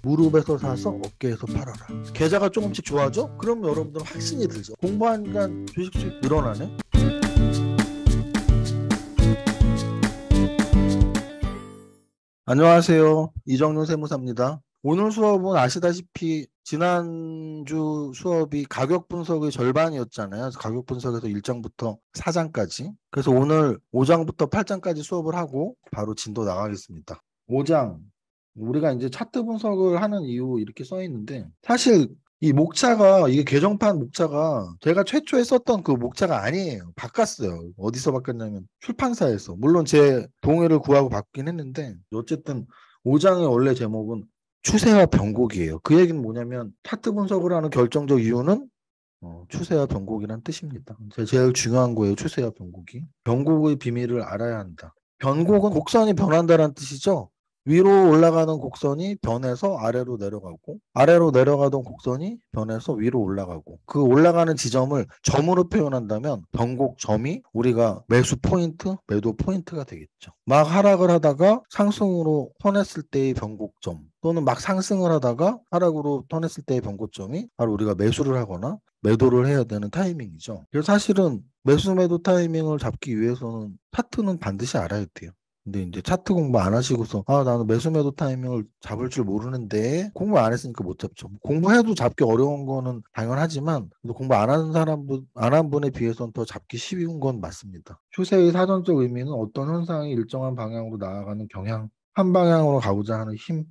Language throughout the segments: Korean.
무릎에서 사서 어깨에서 팔아라. 계좌가 조금씩 좋아져? 그럼 여러분들은 확신이 들죠. 공부하니까 주식 수익 늘어나네. 안녕하세요. 이정윤 세무사입니다. 오늘 수업은 아시다시피 지난주 수업이 가격 분석의 절반이었잖아요. 가격 분석에서 1장부터 4장까지. 그래서 오늘 5장부터 8장까지 수업을 하고 바로 진도 나가겠습니다. 5장. 우리가 이제 차트 분석을 하는 이유 이렇게 써 있는데, 사실 이 목차가, 이게 개정판 목차가 제가 최초에 썼던 그 목차가 아니에요. 바꿨어요. 어디서 바꿨냐면 출판사에서. 물론 제 동의를 구하고 바뀌긴 했는데, 어쨌든 5장의 원래 제목은 추세와 변곡이에요. 그 얘기는 뭐냐면 차트 분석을 하는 결정적 이유는 추세와 변곡이란 뜻입니다. 제일 중요한 거예요. 추세와 변곡이. 변곡의 비밀을 알아야 한다. 변곡은 곡선이 변한다는 뜻이죠. 위로 올라가는 곡선이 변해서 아래로 내려가고, 아래로 내려가던 곡선이 변해서 위로 올라가고, 그 올라가는 지점을 점으로 표현한다면 변곡점이 우리가 매수 포인트, 매도 포인트가 되겠죠. 막 하락을 하다가 상승으로 턴했을 때의 변곡점, 또는 막 상승을 하다가 하락으로 턴했을 때의 변곡점이 바로 우리가 매수를 하거나 매도를 해야 되는 타이밍이죠. 그래서 사실은 매수 매도 타이밍을 잡기 위해서는 차트는 반드시 알아야 돼요. 근데 이제 차트 공부 안 하시고서 나는 매수 매도 타이밍을 잡을 줄 모르는데, 공부 안 했으니까 못 잡죠. 공부해도 잡기 어려운 거는 당연하지만 공부 안 하는 사람분, 안 한 분에 비해서는 더 잡기 쉬운 건 맞습니다. 추세의 사전적 의미는 어떤 현상이 일정한 방향으로 나아가는 경향, 한 방향으로 가고자 하는 힘.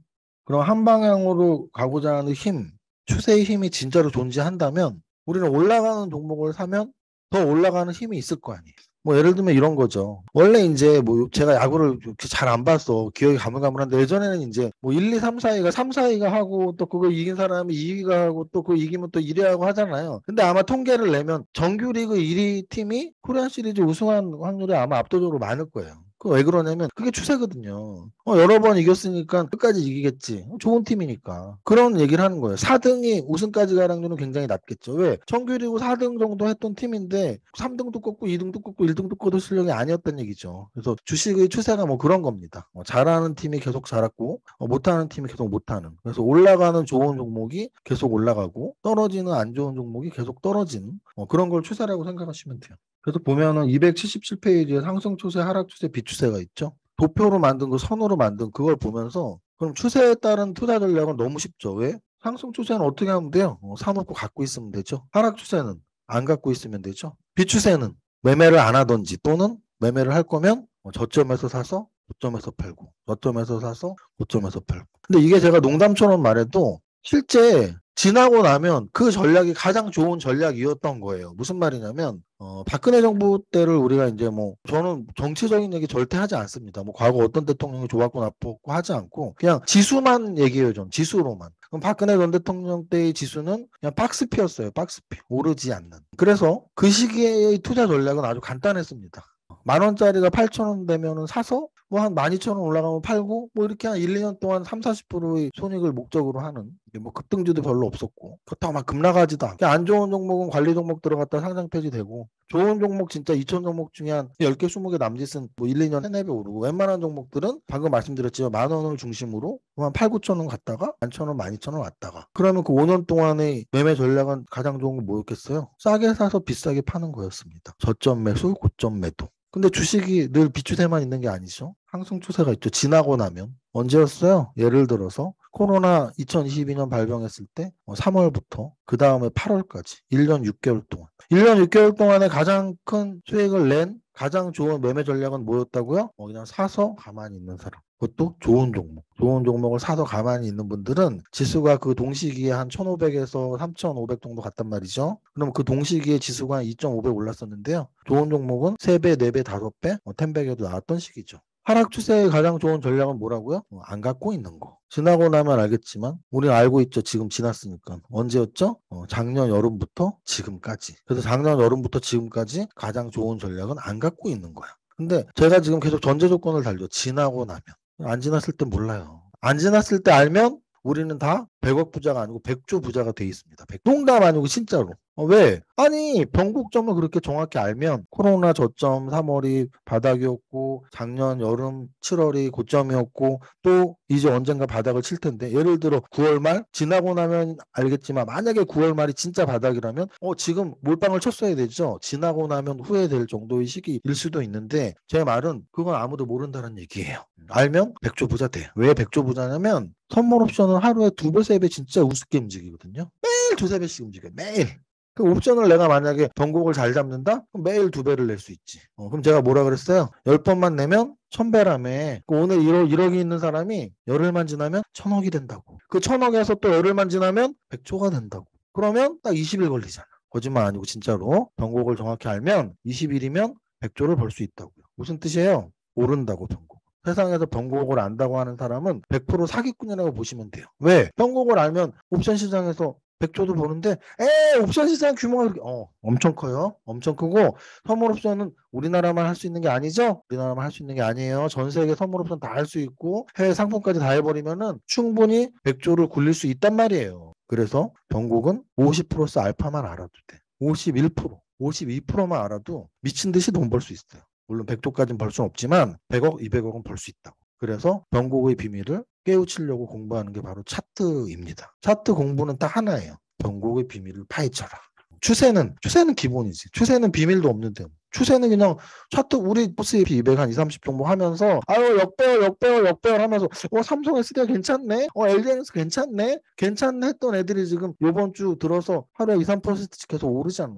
그럼 한 방향으로 가고자 하는 힘, 추세의 힘이 진짜로 존재한다면 우리는 올라가는 종목을 사면 더 올라가는 힘이 있을 거 아니에요. 뭐 예를 들면 이런 거죠. 원래 이제 뭐 제가 야구를 잘 안 봤어. 기억이 가물가물한데, 예전에는 이제 뭐 1, 2, 3, 4위가 3, 4위가 하고, 또 그걸 이긴 사람이 2위가 하고, 또 그거 이기면 또 1위 하고 하잖아요. 근데 아마 통계를 내면 정규리그 1위 팀이 코리안 시리즈 우승한 확률이 아마 압도적으로 많을 거예요. 그 왜 그러냐면 그게 추세거든요. 여러 번 이겼으니까 끝까지 이기겠지. 좋은 팀이니까. 그런 얘기를 하는 거예요. 4등이 우승까지 갈 확률은 굉장히 낮겠죠. 왜? 정규리그 4등 정도 했던 팀인데 3등도 꺾고 2등도 꺾고 1등도 꺾어도 실력이 아니었던 얘기죠. 그래서 주식의 추세가 뭐 그런 겁니다. 잘하는 팀이 계속 잘했고, 못하는 팀이 계속 못하는. 그래서 올라가는 좋은 종목이 계속 올라가고, 떨어지는 안 좋은 종목이 계속 떨어지는, 그런 걸 추세라고 생각하시면 돼요. 그래서 보면은 277페이지에 상승 추세, 하락 추세, 비추세가 있죠. 도표로 만든 그 선으로 만든 그걸 보면서, 그럼 추세에 따른 투자 전략은 너무 쉽죠. 왜? 상승 추세는 어떻게 하면 돼요? 사놓고 갖고 있으면 되죠. 하락 추세는 안 갖고 있으면 되죠. 비추세는 매매를 안 하든지, 또는 매매를 할 거면 저점에서 사서 고점에서 팔고, 저점에서 사서 고점에서 팔고. 근데 이게 제가 농담처럼 말해도 실제 지나고 나면 그 전략이 가장 좋은 전략이었던 거예요. 무슨 말이냐면 박근혜 정부 때를 우리가 이제 뭐, 저는 정치적인 얘기 절대 하지 않습니다. 뭐 과거 어떤 대통령이 좋았고 나빴고 하지 않고 그냥 지수만 얘기해요. 전 지수로만. 그럼 박근혜 전 대통령 때의 지수는 그냥 박스피였어요. 박스피. 오르지 않는. 그래서 그 시기의 투자 전략은 아주 간단했습니다. 10,000원짜리가 8,000원 되면은 사서 뭐 한 12,000원 올라가면 팔고, 뭐 이렇게 한 1, 2년 동안 3, 40%의 손익을 목적으로 하는, 뭐 급등주도 별로 없었고, 그렇다고 막 급나가지도 않고, 안 좋은 종목은 관리 종목 들어갔다 상장 폐지되고, 좋은 종목 진짜 2,000 종목 중에 한 10개, 20개 남짓은 뭐 1, 2년 3, 4배 오르고, 웬만한 종목들은 방금 말씀드렸지만 10,000원을 중심으로 한 8, 9,000원 갔다가 11,000원, 12,000원 왔다가, 그러면 그 5년 동안의 매매 전략은 가장 좋은 건 뭐였겠어요? 싸게 사서 비싸게 파는 거였습니다. 저점 매수, 고점 매도. 근데 주식이 늘 비추세만 있는 게 아니죠. 상승 추세가 있죠. 지나고 나면. 언제였어요? 예를 들어서 코로나 2022년 발병했을 때 3월부터 그 다음에 8월까지 1년 6개월 동안. 1년 6개월 동안에 가장 큰 수익을 낸 가장 좋은 매매 전략은 뭐였다고요? 그냥 사서 가만히 있는 사람. 그것도 좋은 종목. 좋은 종목을 사서 가만히 있는 분들은 지수가 그 동시기에 한 1,500에서 3,500 정도 갔단 말이죠. 그럼 그 동시기에 지수가 한 2,500 올랐었는데요. 좋은 종목은 3배, 4배, 5배, 10배에도 나왔던 시기죠. 하락 추세의 가장 좋은 전략은 뭐라고요? 안 갖고 있는 거. 지나고 나면 알겠지만 우리는 알고 있죠. 지금 지났으니까. 언제였죠? 작년 여름부터 지금까지. 그래서 작년 여름부터 지금까지 가장 좋은 전략은 안 갖고 있는 거야. 근데 제가 지금 계속 전제 조건을 달죠. 지나고 나면. 안 지났을 때 몰라요. 안 지났을 때 알면 우리는 다 100억 부자가 아니고 100조 부자가 돼 있습니다. 농담 아니고 진짜로. 왜? 아니 변곡점을 그렇게 정확히 알면 코로나 저점 3월이 바닥이었고 작년 여름 7월이 고점이었고 또 이제 언젠가 바닥을 칠 텐데 예를 들어 9월 말 지나고 나면 알겠지만 만약에 9월 말이 진짜 바닥이라면 지금 몰빵을 쳤어야 되죠. 지나고 나면 후회될 정도의 시기일 수도 있는데 제 말은 그건 아무도 모른다는 얘기예요. 알면 100조 부자 돼. 왜 100조 부자냐면 선물 옵션은 하루에 2배, 3배 진짜 우습게 움직이거든요. 매일 2, 3배씩 움직여요. 매일. 그 옵션을 내가 만약에 변곡을 잘 잡는다? 그럼 매일 2배를 낼 수 있지. 그럼 제가 뭐라 그랬어요? 10번만 내면 1000배라며. 오늘 1억이 있는 사람이 열흘만 지나면 1000억이 된다고. 그 1000억에서 또 열흘만 지나면 100조가 된다고. 그러면 딱 20일 걸리잖아. 거짓말 아니고 진짜로. 변곡을 정확히 알면 20일이면 100조를 벌 수 있다고요. 무슨 뜻이에요? 모른다고 변곡. 세상에서 변곡을 안다고 하는 사람은 100% 사기꾼이라고 보시면 돼요. 왜? 변곡을 알면 옵션 시장에서 100조도 보는데 옵션 시장 규모가 그렇게 엄청 커요. 엄청 크고 선물 옵션은 우리나라만 할 수 있는 게 아니죠. 우리나라만 할 수 있는 게 아니에요. 전 세계 선물 옵션 다 할 수 있고 해외 상품까지 다 해버리면은 충분히 100조를 굴릴 수 있단 말이에요. 그래서 변곡은 50 플러스 알파만 알아도 돼. 51%, 52%만 알아도 미친 듯이 돈 벌 수 있어요. 물론 100조까지는 벌 수는 없지만 100억, 200억은 벌 수 있다고. 그래서 변곡의 비밀을 깨우치려고 공부하는 게 바로 차트입니다. 차트 공부는 딱 하나예요. 변곡의 비밀을 파헤쳐라. 추세는 기본이지. 추세는 비밀도 없는데. 추세는 그냥 차트 우리 S&P 200 한 2, 30 정도 하면서 역배열 하면서 삼성 SDI 괜찮네. LG에너지 괜찮네 했던 애들이 지금 이번 주 들어서 하루에 2, 3%씩 계속 오르잖아.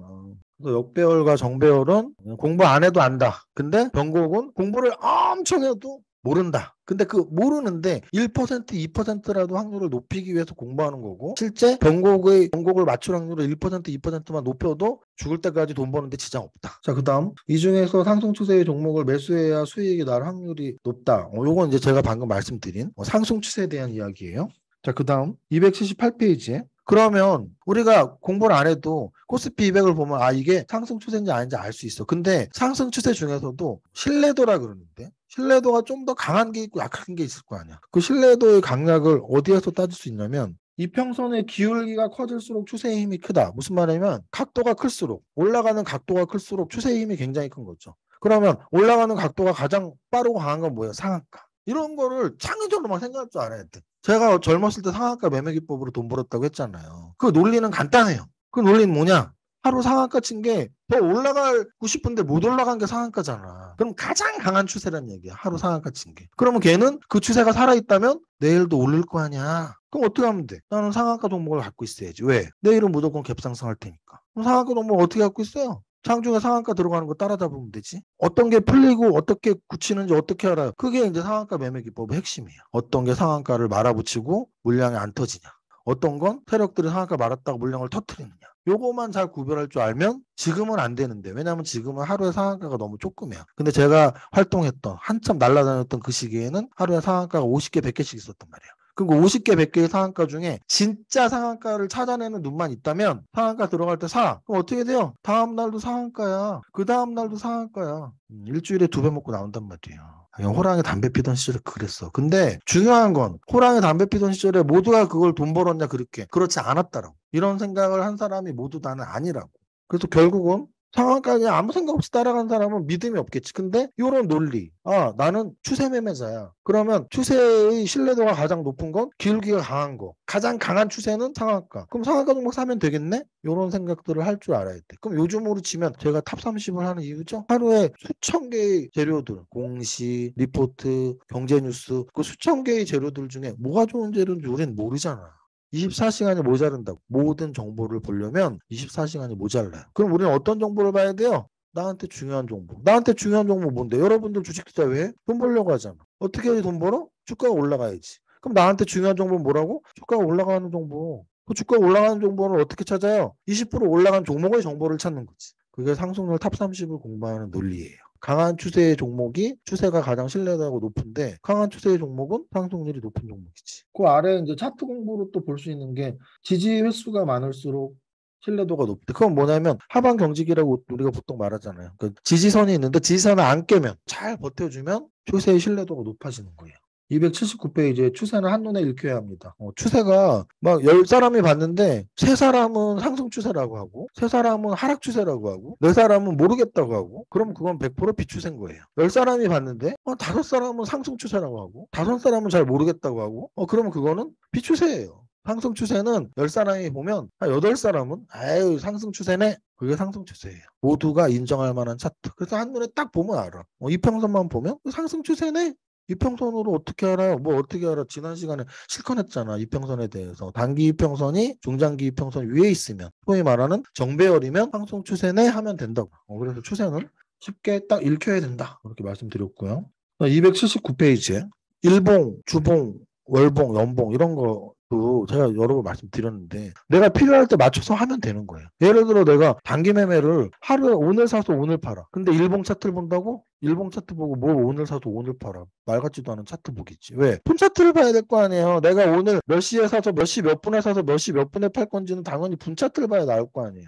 그래서 역배열과 정배열은 공부 안 해도 안다. 근데 변곡은 공부를 엄청 해도 모른다. 근데 그 모르는데 1%, 2%라도 확률을 높이기 위해서 공부하는 거고 실제 변곡을 맞출 확률을 1%, 2%만 높여도 죽을 때까지 돈 버는데 지장 없다. 자, 그다음 이 중에서 상승 추세의 종목을 매수해야 수익이 날 확률이 높다. 요건 이제 제가 방금 말씀드린 상승 추세에 대한 이야기예요. 자, 그다음 278페이지에 그러면 우리가 공부를 안 해도 코스피 200을 보면 이게 상승 추세인지 아닌지 알 수 있어. 근데 상승 추세 중에서도 신뢰도라 그러는데 신뢰도가 좀 더 강한 게 있고 약한 게 있을 거 아니야. 그 신뢰도의 강약을 어디에서 따질 수 있냐면 이평선의 기울기가 커질수록 추세의 힘이 크다. 무슨 말이냐면 각도가 클수록 올라가는 각도가 클수록 추세의 힘이 굉장히 큰 거죠. 그러면 올라가는 각도가 가장 빠르고 강한 건 뭐예요? 상한가. 이런 거를 창의적으로만 생각할 줄 알아야 돼. 제가 젊었을 때 상한가 매매 기법으로 돈 벌었다고 했잖아요. 그 논리는 간단해요. 그 논리는 뭐냐? 하루 상한가 친 게 더 올라가고 싶은데 못 올라간 게 상한가잖아. 그럼 가장 강한 추세란 얘기야. 하루 상한가 친 게. 그러면 걔는 그 추세가 살아있다면 내일도 오를 거 아니야. 그럼 어떻게 하면 돼? 나는 상한가 종목을 갖고 있어야지. 왜? 내일은 무조건 갭상승할 테니까. 그럼 상한가 종목을 어떻게 갖고 있어요? 장중에 상한가 들어가는 거 따라잡으면 되지. 어떤 게 풀리고 어떻게 굳히는지 어떻게 알아요? 그게 이제 상한가 매매 기법의 핵심이에요. 어떤 게 상한가를 말아붙이고 물량이 안 터지냐. 어떤 건 세력들이 상한가 말았다고 물량을 터뜨리느냐. 요거만 잘 구별할 줄 알면 지금은 안 되는데 왜냐하면 지금은 하루에 상한가가 너무 조금이야. 근데 제가 활동했던 한참 날아다녔던 그 시기에는 하루에 상한가가 50개 100개씩 있었단 말이에요. 그리고 50개 100개의 상한가 중에 진짜 상한가를 찾아내는 눈만 있다면 상한가 들어갈 때 사. 그럼 어떻게 돼요? 다음 날도 상한가야. 그 다음 날도 상한가야. 일주일에 2배 먹고 나온단 말이에요. 호랑이 담배 피던 시절에 그랬어. 근데 중요한 건 호랑이 담배 피던 시절에 모두가 그걸 돈 벌었냐 그렇게. 그렇지 않았다라고. 이런 생각을 한 사람이 모두 다는 아니라고. 그래서 결국은 상한가에 아무 생각 없이 따라간 사람은 믿음이 없겠지. 근데 이런 논리. 나는 추세 매매자야. 그러면 추세의 신뢰도가 가장 높은 건 기울기가 강한 거. 가장 강한 추세는 상한가. 그럼 상한가 종목 사면 되겠네? 이런 생각들을 할 줄 알아야 돼. 그럼 요즘으로 치면 제가 탑 30을 하는 이유죠. 하루에 수천 개의 재료들, 공시, 리포트, 경제뉴스 그 수천 개의 재료들 중에 뭐가 좋은 재료인지 우리는 모르잖아. 24시간이 모자른다고. 모든 정보를 보려면 24시간이 모자라요. 그럼 우리는 어떤 정보를 봐야 돼요? 나한테 중요한 정보. 나한테 중요한 정보 뭔데? 여러분들 주식 투자 왜 해? 돈 벌려고 하잖아. 어떻게 해야지 돈 벌어? 주가가 올라가야지. 그럼 나한테 중요한 정보는 뭐라고? 주가가 올라가는 정보. 그 주가가 올라가는 정보를 어떻게 찾아요? 20% 올라간 종목의 정보를 찾는 거지. 그게 상승률 탑 30을 공부하는 논리예요. 강한 추세의 종목이 추세가 가장 신뢰도가 높은데 강한 추세의 종목은 상승률이 높은 종목이지. 그 아래 이제 차트 공부로 또 볼 수 있는 게 지지 횟수가 많을수록 신뢰도가 높대. 그건 뭐냐면 하방 경직이라고 우리가 보통 말하잖아요. 그 지지선이 있는데 지지선을 안 깨면 잘 버텨주면 추세의 신뢰도가 높아지는 거예요. 279페이지에 추세는 한눈에 읽혀야 합니다. 추세가 막 10사람이 봤는데 3사람은 상승 추세라고 하고 3사람은 하락 추세라고 하고 4사람은 모르겠다고 하고 그럼 그건 100% 비추세인 거예요. 10사람이 봤는데 5사람은 상승 추세라고 하고 5사람은 잘 모르겠다고 하고 그러면 그거는 비추세예요. 상승 추세는 10사람이 보면 8사람은 아유 상승 추세네. 그게 상승 추세예요. 모두가 인정할 만한 차트. 그래서 한눈에 딱 보면 알아. 이평선만 보면 상승 추세네. 이평선으로 어떻게 알아요? 뭐 어떻게 알아? 지난 시간에 실컷 했잖아. 이평선에 대해서. 단기 이평선이 중장기 이평선 위에 있으면 소위 말하는 정배열이면 상승 추세네 하면 된다고. 그래서 추세는 쉽게 딱 읽혀야 된다. 그렇게 말씀드렸고요. 279페이지에 일봉, 주봉, 월봉, 연봉 이런 것도 제가 여러 번 말씀드렸는데 내가 필요할 때 맞춰서 하면 되는 거예요. 예를 들어 내가 단기 매매를 하루에 오늘 사서 오늘 팔아. 근데 일봉 차트를 본다고? 일봉 차트 보고 뭐 오늘 사서 오늘 팔아. 말 같지도 않은 차트 보겠지. 왜? 품 차트를 봐야 될 거 아니에요. 내가 오늘 몇 시에 사서 몇 시 몇 분에 사서 몇 시 몇 분에 팔 건지는 당연히 분 차트를 봐야 나올 거 아니에요.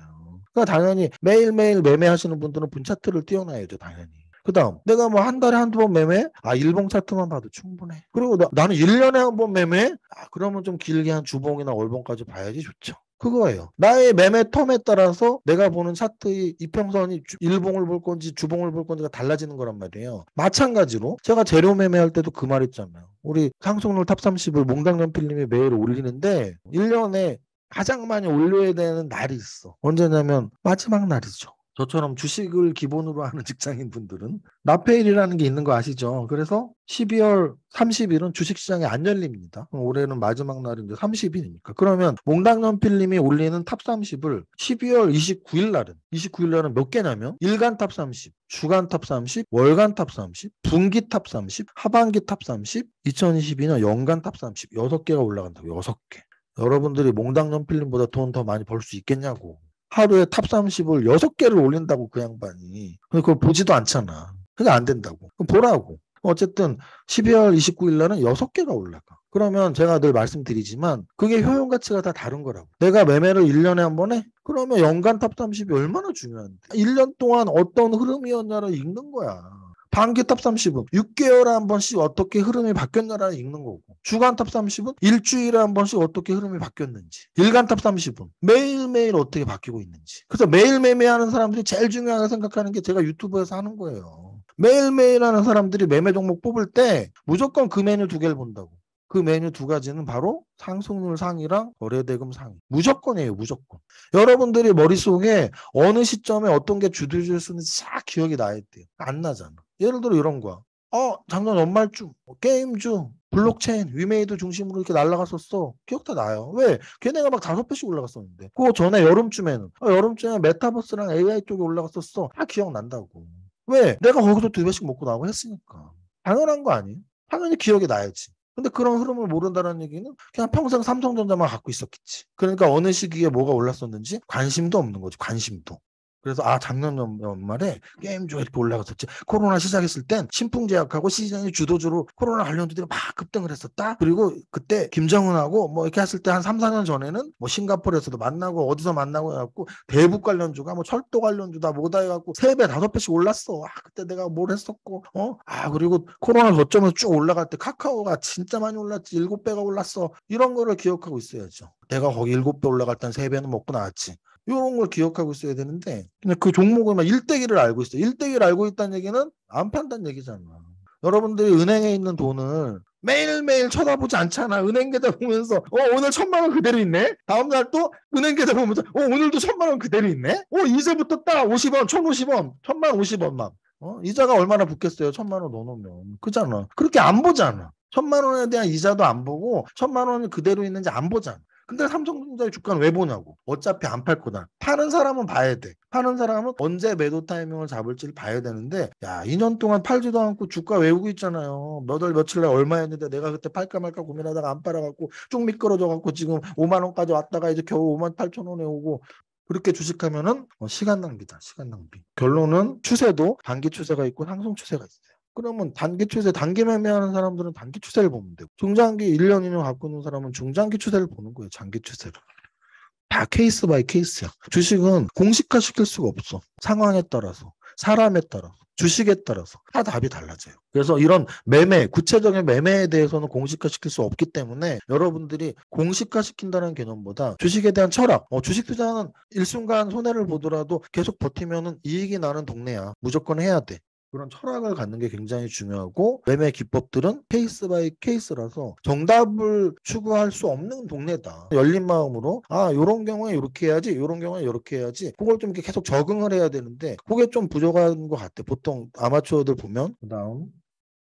그러니까 당연히 매일매일 매매하시는 분들은 분 차트를 띄워놔야죠. 당연히. 그 다음 내가 뭐 한 달에 한두 번 매매? 일봉 차트만 봐도 충분해. 그리고 나는 1년에 한 번 매매? 그러면 좀 길게 한 주봉이나 월봉까지 봐야지 좋죠. 그거예요. 나의 매매 텀에 따라서 내가 보는 차트의 이평선이 일봉을 볼 건지 주봉을 볼 건지가 달라지는 거란 말이에요. 마찬가지로 제가 재료 매매할 때도 그 말 있잖아요. 우리 상속률 탑30을 몽당연필님이 매일 올리는데 1년에 가장 많이 올려야 되는 날이 있어. 언제냐면 마지막 날이죠. 저처럼 주식을 기본으로 하는 직장인 분들은 납페일이라는 게 있는 거 아시죠? 그래서 12월 30일은 주식시장이 안 열립니다. 올해는 마지막 날이 이제 30일이니까. 그러면 몽당연필님이 올리는 탑30을 12월 29일 날은 몇 개냐면 일간 탑30, 주간 탑30, 월간 탑30, 분기 탑30, 하반기 탑30, 2022년 연간 탑30 6개가 올라간다고. 6개. 여러분들이 몽당연필님보다 돈 더 많이 벌 수 있겠냐고. 하루에 탑30을 6개를 올린다고 그 양반이. 그걸 보지도 않잖아. 그게 안 된다고. 그럼 보라고. 어쨌든 12월 29일 날은 6개가 올라가. 그러면 제가 늘 말씀드리지만 그게 효용 가치가 다 다른 거라고. 내가 매매를 1년에 한 번 해? 그러면 연간 탑30이 얼마나 중요한데. 1년 동안 어떤 흐름이었냐를 읽는 거야. 반기 탑30은 6개월에 한 번씩 어떻게 흐름이 바뀌었냐를 읽는 거고 주간 탑30은 일주일에 한 번씩 어떻게 흐름이 바뀌었는지 일간 탑30은 매일매일 어떻게 바뀌고 있는지 그래서 매일 매매하는 사람들이 제일 중요하게 생각하는 게 제가 유튜브에서 하는 거예요. 매일매일 하는 사람들이 매매 종목 뽑을 때 무조건 그 메뉴 2개를 본다고. 그 메뉴 2가지는 바로 상승률 상이랑 거래대금 상이. 무조건이에요. 무조건. 여러분들이 머릿속에 어느 시점에 어떤 게 주도줄 수 있는지 싹 기억이 나야 돼요. 안 나잖아. 예를 들어 이런 거야. 작년 연말쯤 게임주 블록체인 위메이드 중심으로 이렇게 날아갔었어. 기억 다 나요. 왜? 걔네가 막 5배씩 올라갔었는데. 그 전에 여름쯤에는 메타버스랑 AI 쪽에 올라갔었어. 다 기억난다고. 왜? 내가 거기서 2배씩 먹고 나오고 했으니까. 당연한 거 아니에요? 당연히 기억이 나야지. 근데 그런 흐름을 모른다는 얘기는 그냥 평생 삼성전자만 갖고 있었겠지. 그러니까 어느 시기에 뭐가 올랐었는지 관심도 없는 거지. 관심도. 그래서 작년 연말에 게임주가 이렇게 올라갔었지. 코로나 시작했을 땐 신풍제약하고 시장이 주도주로 코로나 관련주들이 막 급등을 했었다. 그리고 그때 김정은하고 뭐 이렇게 했을 때 한 3, 4년 전에는 뭐 싱가포르에서도 만나고 어디서 만나고 해갖고 대북 관련주가 뭐 철도 관련주다 뭐다 해갖고 3배, 5배씩 올랐어. 그때 내가 뭘 했었고 그리고 코로나 저점에서 쭉 올라갈 때 카카오가 진짜 많이 올랐지. 7배가 올랐어. 이런 거를 기억하고 있어야죠. 내가 거기 7배 올라갈 땐 3배는 먹고 나왔지. 이런 걸 기억하고 있어야 되는데 그냥 그 종목을 막 일대기를 알고 있어요. 일대기를 알고 있다는 얘기는 안 판다는 얘기잖아. 여러분들이 은행에 있는 돈을 매일매일 쳐다보지 않잖아. 은행 계좌 보면서 오늘 1,000만 원 그대로 있네. 다음날 또 은행 계좌 보면서 오늘도 1,000만 원 그대로 있네. 이제부터 딱 50원, 1,050원, 1,050원 막. 이자가 얼마나 붙겠어요. 1,000만 원 넣어놓으면. 그잖아. 그렇게 안 보잖아. 1,000만 원에 대한 이자도 안 보고 1,000만 원이 그대로 있는지 안 보잖아. 근데 삼성전자의 주가는 왜 보냐고. 어차피 안 팔 거다. 파는 사람은 봐야 돼. 파는 사람은 언제 매도 타이밍을 잡을지를 봐야 되는데 2년 동안 팔지도 않고 주가 외우고 있잖아요. 몇 월 며칠 날 얼마였는데 내가 그때 팔까 말까 고민하다가 안 팔아갖고 쭉 미끄러져갖고 지금 5만 원까지 왔다가 이제 겨우 5만 8천 원에 오고 그렇게 주식하면은 시간 낭비다. 시간 낭비. 결론은 추세도 단기 추세가 있고 상승 추세가 있어요. 그러면 단기 추세, 단기 매매하는 사람들은 단기 추세를 보면 되고 중장기 1년, 2년 갖고 있는 사람은 중장기 추세를 보는 거예요. 장기 추세를. 다 케이스 바이 케이스야. 주식은 공식화 시킬 수가 없어. 상황에 따라서, 사람에 따라서. 주식에 따라서 다 답이 달라져요. 그래서 이런 매매, 구체적인 매매에 대해서는 공식화시킬 수 없기 때문에 여러분들이 공식화시킨다는 개념보다 주식에 대한 철학, 주식 투자는 일순간 손해를 보더라도 계속 버티면은 이익이 나는 동네야. 무조건 해야 돼. 그런 철학을 갖는 게 굉장히 중요하고 매매 기법들은 케이스 바이 케이스라서 정답을 추구할 수 없는 동네다. 열린 마음으로 이런 경우에 이렇게 해야지 이런 경우에 이렇게 해야지 그걸 좀 이렇게 계속 적응을 해야 되는데 그게 좀 부족한 것 같아. 보통 아마추어들 보면 그다음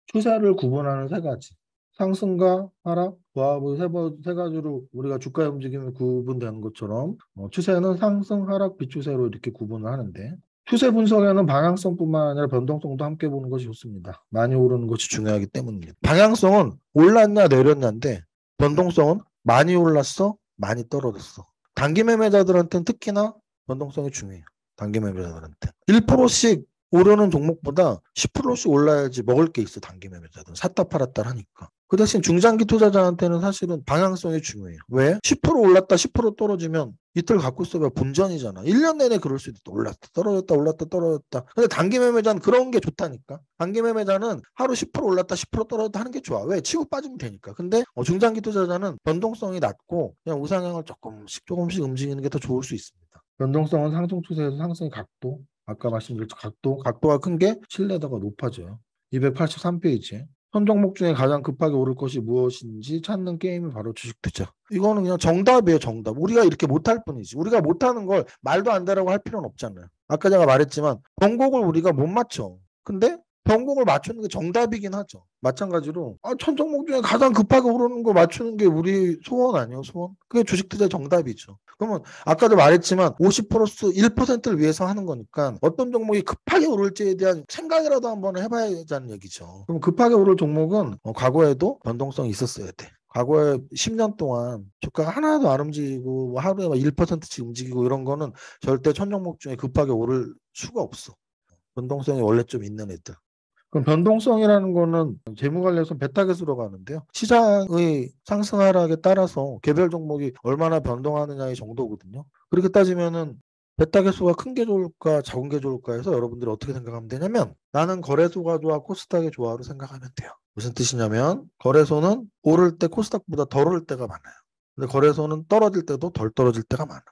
추세를 구분하는 세 가지. 상승과 하락, 조합의 세 가지로 우리가 주가의 움직임이 구분되는 것처럼 추세는 상승, 하락, 비추세로 이렇게 구분을 하는데 추세 분석에는 방향성뿐만 아니라 변동성도 함께 보는 것이 좋습니다. 많이 오르는 것이 중요하기 때문입니다. 방향성은 올랐냐 내렸냐인데 변동성은 많이 올랐어, 많이 떨어졌어. 단기 매매자들한테는 특히나 변동성이 중요해요. 단기 매매자들한테. 1%씩 오르는 종목보다 10%씩 올라야지 먹을 게 있어. 단기 매매자들은. 샀다 팔았다 하니까. 그 대신 중장기 투자자한테는 사실은 방향성이 중요해요. 왜? 10% 올랐다 10% 떨어지면 이틀 갖고 있어봐 본전이잖아. 1년 내내 그럴 수도 있다. 올랐다 떨어졌다 올랐다 떨어졌다. 근데 단기 매매자는 그런 게 좋다니까. 단기 매매자는 하루 10% 올랐다 10% 떨어졌다 하는 게 좋아. 왜? 치고 빠지면 되니까. 근데 중장기 투자자는 변동성이 낮고 그냥 우상향을 조금씩 움직이는 게 더 좋을 수 있습니다. 변동성은 상승 추세에서 상승의 각도, 아까 말씀드렸죠. 각도가 큰 게 신뢰도가 높아져요. 283페이지. 현 종목 중에 가장 급하게 오를 것이 무엇인지 찾는 게임이 바로 주식 투자. 이거는 그냥 정답이에요, 정답. 우리가 이렇게 못할 뿐이지. 우리가 못하는 걸 말도 안 되라고 할 필요는 없잖아요. 아까 제가 말했지만 변곡을 우리가 못 맞춰. 근데 변곡을 맞추는 게 정답이긴 하죠. 마찬가지로 천 종목 중에 가장 급하게 오르는 거 맞추는 게 우리 소원 아니에요, 소원? 그게 주식 투자 정답이죠. 그러면 아까도 말했지만 50 플러스 1%를 위해서 하는 거니까 어떤 종목이 급하게 오를지에 대한 생각이라도 한번 해봐야 되는 얘기죠. 그럼 급하게 오를 종목은 과거에도 변동성이 있었어야 돼. 과거에 10년 동안 주가가 하나도 안 움직이고 하루에 1%씩 움직이고 이런 거는 절대 천 종목 중에 급하게 오를 수가 없어. 변동성이 원래 좀 있는 애들. 그럼 변동성이라는 거는 재무관리에서 베타계수로 가는데요. 시장의 상승 하락에 따라서 개별 종목이 얼마나 변동하느냐의 정도거든요. 그렇게 따지면은 베타계수가 큰 게 좋을까 작은 게 좋을까 해서 여러분들이 어떻게 생각하면 되냐면 나는 거래소가 좋아 코스닥이 좋아로 생각하면 돼요. 무슨 뜻이냐면 거래소는 오를 때 코스닥보다 덜 오를 때가 많아요. 근데 거래소는 떨어질 때도 덜 떨어질 때가 많아.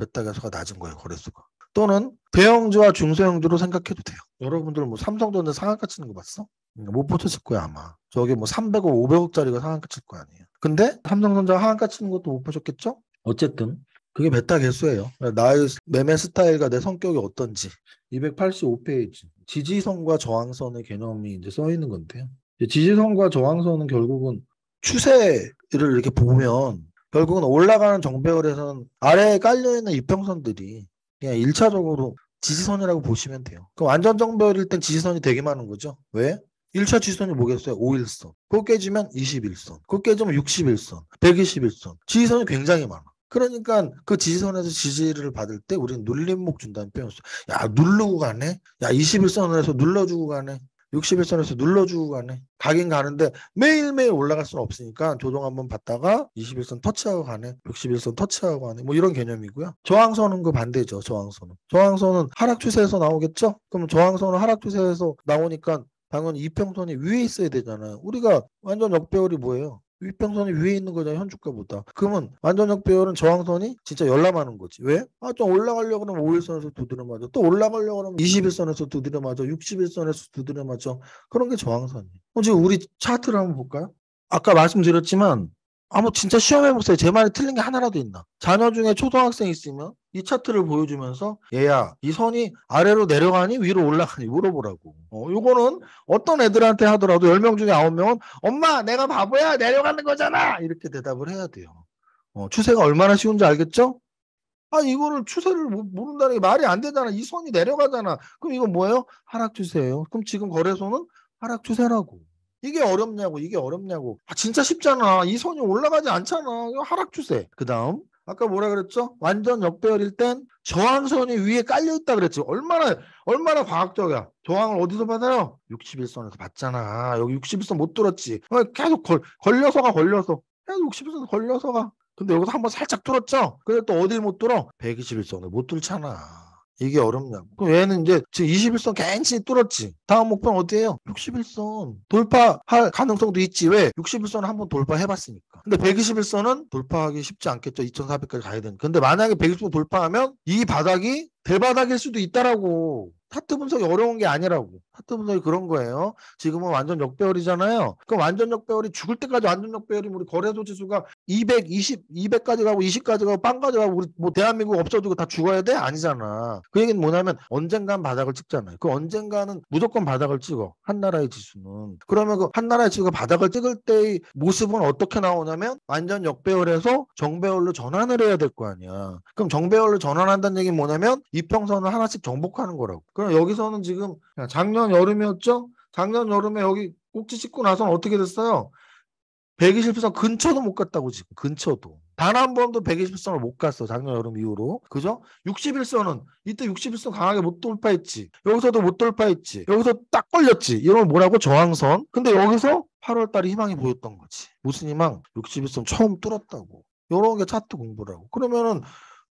베타계수가 낮은 거예요, 거래소가. 또는 대형주와 중소형주로 생각해도 돼요. 여러분들 뭐 삼성전자 상한가 치는 거 봤어? 못 보셨을 거야 아마. 저게 뭐 300억, 500억짜리가 상한가 칠 거 아니에요. 근데 삼성전자 상한가 치는 것도 못 보셨겠죠? 어쨌든 그게 베타 개수예요. 나의 매매 스타일과 내 성격이 어떤지. 285페이지. 지지선과 저항선의 개념이 이제 써 있는 건데요. 지지선과 저항선은 결국은 추세를 이렇게 보면 결국은 올라가는 정배열에서는 아래에 깔려있는 이평선들이 그냥 1차적으로 지지선이라고 보시면 돼요. 그럼 완전 정배열일 땐 지지선이 되게 많은 거죠. 왜? 1차 지지선이 뭐겠어요? 5일선. 그거 깨지면 21선. 그거 깨지면 61선, 121선. 지지선이 굉장히 많아. 그러니까 그 지지선에서 지지를 받을 때 우리는 눌림목 준다는 표현을 써요. 야, 누르고 가네? 야, 21선에서 눌러주고 가네? 61선에서 눌러주고 가네. 가긴 가는데 매일매일 올라갈 수는 없으니까 조정 한번 받다가 21선 터치하고 가네. 61선 터치하고 가네. 뭐 이런 개념이고요. 저항선은 그 반대죠. 저항선은. 저항선은 하락 추세에서 나오겠죠? 그럼 저항선은 하락 추세에서 나오니까 당연히 이평선이 위에 있어야 되잖아요. 우리가 완전 역배열이 뭐예요? 위평선이 위에 있는 거잖아요. 현주가보다. 그러면 완전 역배열은 저항선이 진짜 열람하는 거지. 왜? 좀 올라가려고 그러면 5일선에서 두드려 맞아. 또 올라가려고 그러면 21선에서 두드려 맞아. 61선에서 두드려 맞아. 그런 게 저항선이에요. 지금 우리 차트를 한번 볼까요? 아까 말씀드렸지만 뭐 진짜 시험해보세요. 제 말이 틀린 게 하나라도 있나. 자녀 중에 초등학생 있으면 이 차트를 보여주면서 얘야 이 선이 아래로 내려가니 위로 올라가니 물어보라고. 요거는 어떤 애들한테 하더라도 10명 중에 9명은 엄마 내가 바보야 내려가는 거잖아 이렇게 대답을 해야 돼요. 추세가 얼마나 쉬운지 알겠죠? 이거를 추세를 모른다는 게 말이 안 되잖아. 이 선이 내려가잖아. 그럼 이건 뭐예요? 하락 추세예요. 그럼 지금 거래소는 하락 추세라고. 이게 어렵냐고, 이게 어렵냐고. 진짜 쉽잖아. 이 선이 올라가지 않잖아. 이거 하락 추세. 그 다음, 아까 뭐라 그랬죠? 완전 역배열일 땐 저항선이 위에 깔려있다 그랬죠. 얼마나 과학적이야. 저항을 어디서 받아요? 61선에서 받잖아. 여기 61선 못 들었지. 계속 걸려서가. 계속 61선 걸려서가. 근데 여기서 한번 살짝 뚫었죠? 근데 또 어딜 못 뚫어? 121선을 못 뚫잖아. 이게 어렵냐고. 그럼 얘는 이제 지금 21선 괜히 뚫었지. 다음 목표는 어디예요? 61선. 돌파할 가능성도 있지. 왜? 61선 한번 돌파해봤으니까. 근데 121선은 돌파하기 쉽지 않겠죠. 2400까지 가야 되니까. 근데 만약에 120선 돌파하면 이 바닥이 대바닥일 수도 있다라고. 차트 분석이 어려운 게 아니라고. 차트 분석이 그런 거예요. 지금은 완전 역배열이잖아요. 그럼 완전 역배열이 죽을 때까지 완전 역배열이면 우리 거래소 지수가 220, 200까지 가고 20까지 가고 빵까지 가고 우리 뭐 대한민국 없어지고 다 죽어야 돼? 아니잖아. 그 얘기는 뭐냐면 언젠간 바닥을 찍잖아요. 그 언젠가는 무조건 바닥을 찍어. 한 나라의 지수는. 그러면 그 한 나라의 지수가 바닥을 찍을 때의 모습은 어떻게 나오냐면 완전 역배열에서 정배열로 전환을 해야 될 거 아니야. 그럼 정배열로 전환한다는 얘기는 뭐냐면 이평선을 하나씩 정복하는 거라고. 그럼 여기서는 지금 작년 여름이었죠? 작년 여름에 여기 꼭지 찍고 나서는 어떻게 됐어요? 120선 근처도 못 갔다고 지금. 근처도. 단 한 번도 120선을 못 갔어. 작년 여름 이후로. 그죠? 61선은 이때 61선 강하게 못 돌파했지. 여기서도 못 돌파했지. 여기서 딱 걸렸지. 이런 뭐라고? 저항선. 근데 여기서 8월 달에 희망이 보였던 거지. 무슨 희망? 61선 처음 뚫었다고. 이런 게 차트 공부라고. 그러면은